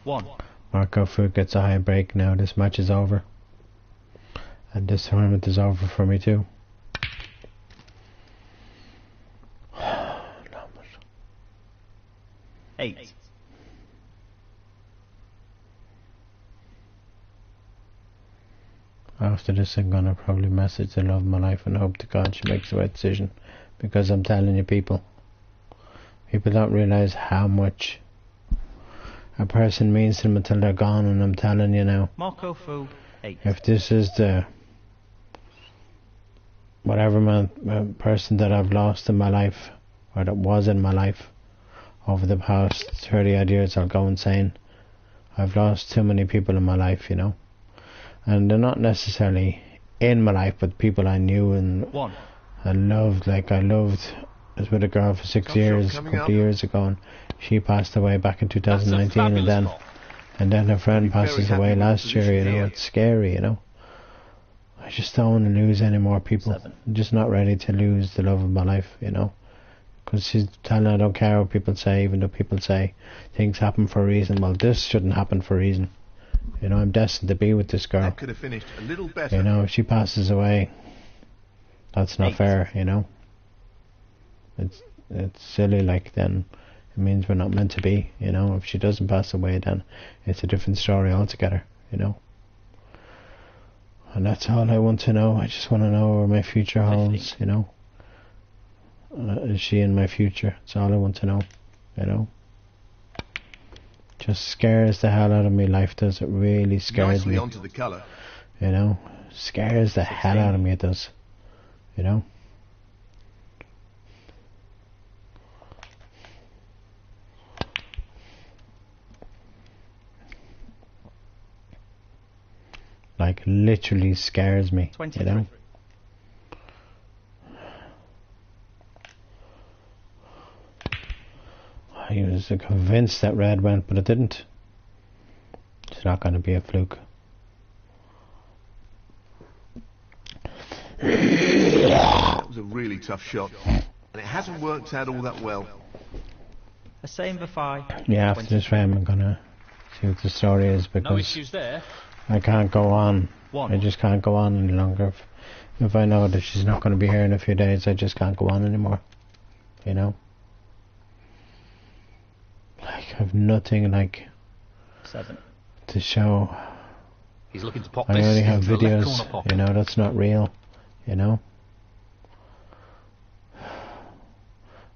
1.
Marco Fu gets a high break now. This match is over. And this tournament is over for me too.
8.
After this I'm gonna probably message the love of my life and hope to God she makes the right decision. Because I'm telling you people don't realise how much a person means to them until they're gone, and I'm telling you now.
Marco Fu, 8.
If this is the whatever person that I've lost in my life, or that was in my life over the past 30 odd years, I'll go insane. I've lost too many people in my life, you know. And they're not necessarily in my life, but people I knew and
1.
I loved. Like I was with a girl for 6 years, a couple of years ago, and she passed away back in 2019, and then her friend passes away last year, you know. It's scary, you know. I just don't want to lose any more people.
7.
I'm just not ready to lose the love of my life, you know. Because she's telling I don't care what people say, even though people say things happen for a reason. Well, this shouldn't happen for a reason. You know, I'm destined to be with this girl.
That could have finished a little better.
You know, if she passes away, that's not
8.
fair, you know. It's silly, like, then it means we're not meant to be, you know. If she doesn't pass away, then it's a different story altogether, you know. And that's all I want to know. I just want to know where my future holds, you know. Is she in my future? That's all I want to know, you know. Just scares the hell out of me, life does. It really scares
Nicely
me.
onto the colour.
You know, scares the hell out of me, it does. You know. Like, literally scares me.
23.
You know. I was convinced that red went, but it didn't. It's not going to be a fluke.
That was a really tough shot, and it hasn't worked out all that well.
A same for 5.
Yeah, after this frame I'm going to see what the story is,
No
because
issues there.
I can't go on.
1.
I just can't go on any longer. If I know that she's not going to be here in a few days, I just can't go on anymore. You know? Like, I've nothing, like,
7.
to
show.
He's looking to pop
I
this
only have
into the left
videos,
corner pocket.
you know, that's not real, you know.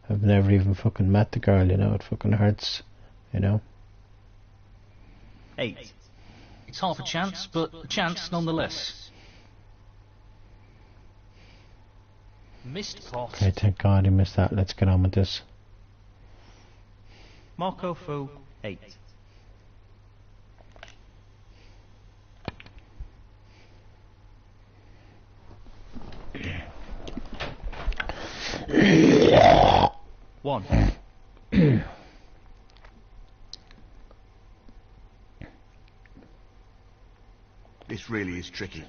I've never even fucking met the girl, you know, it fucking hurts, you know.
8.
It's half a chance, but a chance nonetheless. Missed pot.
Okay, thank God he missed that. Let's get on with this.
Marco Fu, 8. One.
This really is tricky.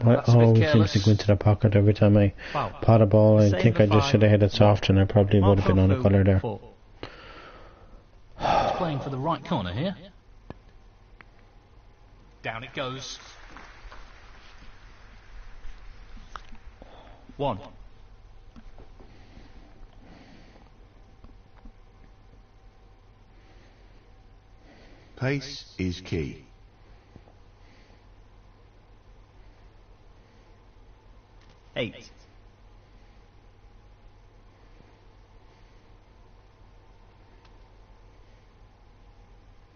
That's a bit
Oh, he seems
careless.
to go into the pocket every time I
Foul.
pot a ball. I
Save
think
the
I just
five.
should have hit it soft and I probably would have been on a colour there.
4.
He's playing for the right corner here. Down it goes.
1.
Pace is key.
8.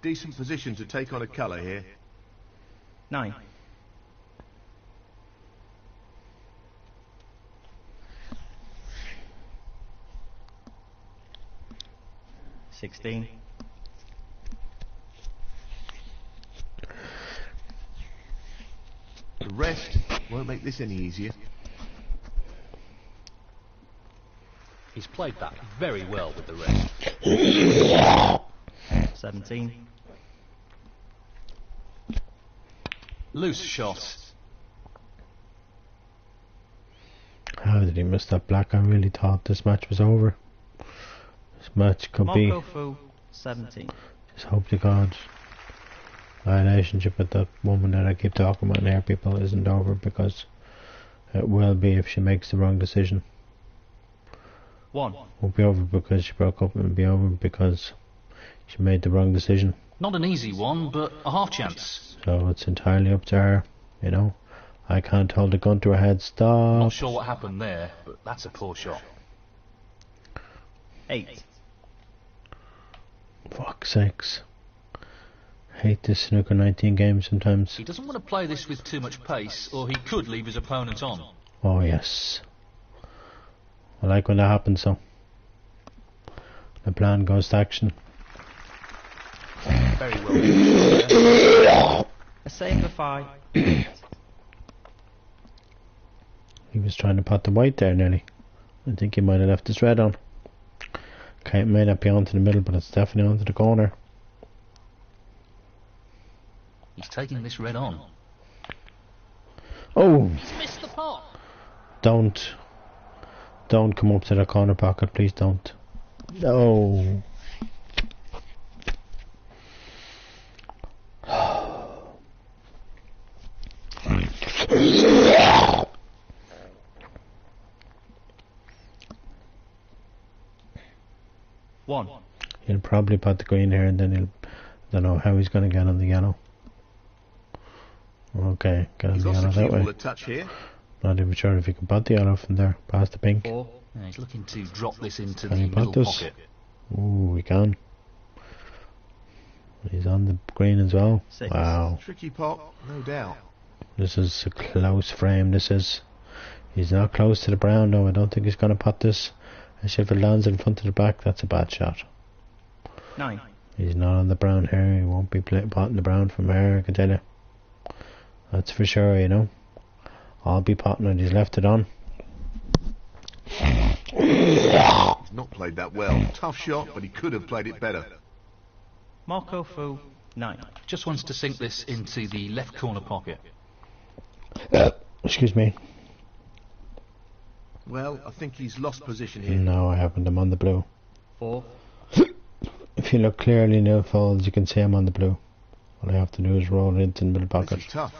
Decent position to take on a colour here.
9. 16.
The rest won't make this any easier.
He's played that very well with the rest.
17.
Loose shot.
How did he miss that black? I really thought this match was over. This match could
Marco
be.
Fu, 17.
Just hope to God my relationship with that woman that I keep talking about there, people, isn't over, because it will be if she makes the wrong decision.
1.
Won't be over because she broke up, it'll be over because she made the wrong decision.
Not an easy one, but a half chance.
So it's entirely up to her, you know. I can't hold a gun to her head. Stop.
Not sure what happened there, but that's a poor shot.
8.
Fuck's sakes. Hate this Snooker19 game sometimes.
He doesn't want to play this with too much pace, or he could leave his opponent on.
Oh yes. I like when that happens, so. The plan goes to action.
Very well.
A save for 5.
He was trying to pot the white there nearly. I think he might have left his red on. Okay, it may not be onto the middle, but it's definitely onto the corner.
He's taking this red on.
Oh!
He's missed the pot.
Don't come up to the corner pocket, please don't. No.
One.
He'll probably put the green here and then he'll... don't know how he's going to get on the yellow. Okay, get on
He's
the
lost
yellow
the
that
cue ball
way.
a touch here.
Not even sure if he can put the yellow from there, past the pink.
4.
Yeah, he's looking to drop this into
Can
the
he
middle
put this?
pocket.
Ooh, he can. He's on the green as well.
6.
Wow.
Tricky pot, no doubt.
This is a close frame, this is. He's not close to the brown, no, I don't think he's going to pot this. As if it lands in front of the back, that's a bad shot.
9.
He's not on the brown here, he won't be potting the brown from here, I can tell you. That's for sure, you know. I'll be potting it, he's left it on.
He's not played that well. Tough shot, but he could have played it better.
Marco Fu, 9.
Just wants to sink this into the left corner pocket.
Excuse me.
Well, I think he's lost position here.
No, I haven't, I'm on the blue.
4.
If you look clearly in the folds, you can see I'm on the blue. All I have to do is roll it into the middle pocket.
This is tough.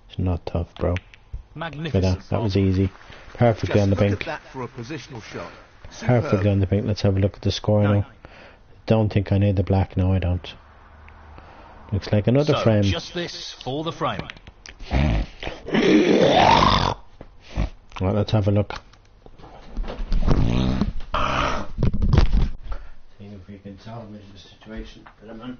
It's not tough, bro. Look at
Magnificent.
that, that was easy. Perfectly
Just
on the
look
pink.
at that for a positional shot.
Perfectly
Superb.
on the pink. Let's have a look at the score
9.
now. Don't think I need the black. No, I don't. Looks like another
So,
frame.
just this for the frame.
Right, let's have a look. See, told me the situation that I'm in.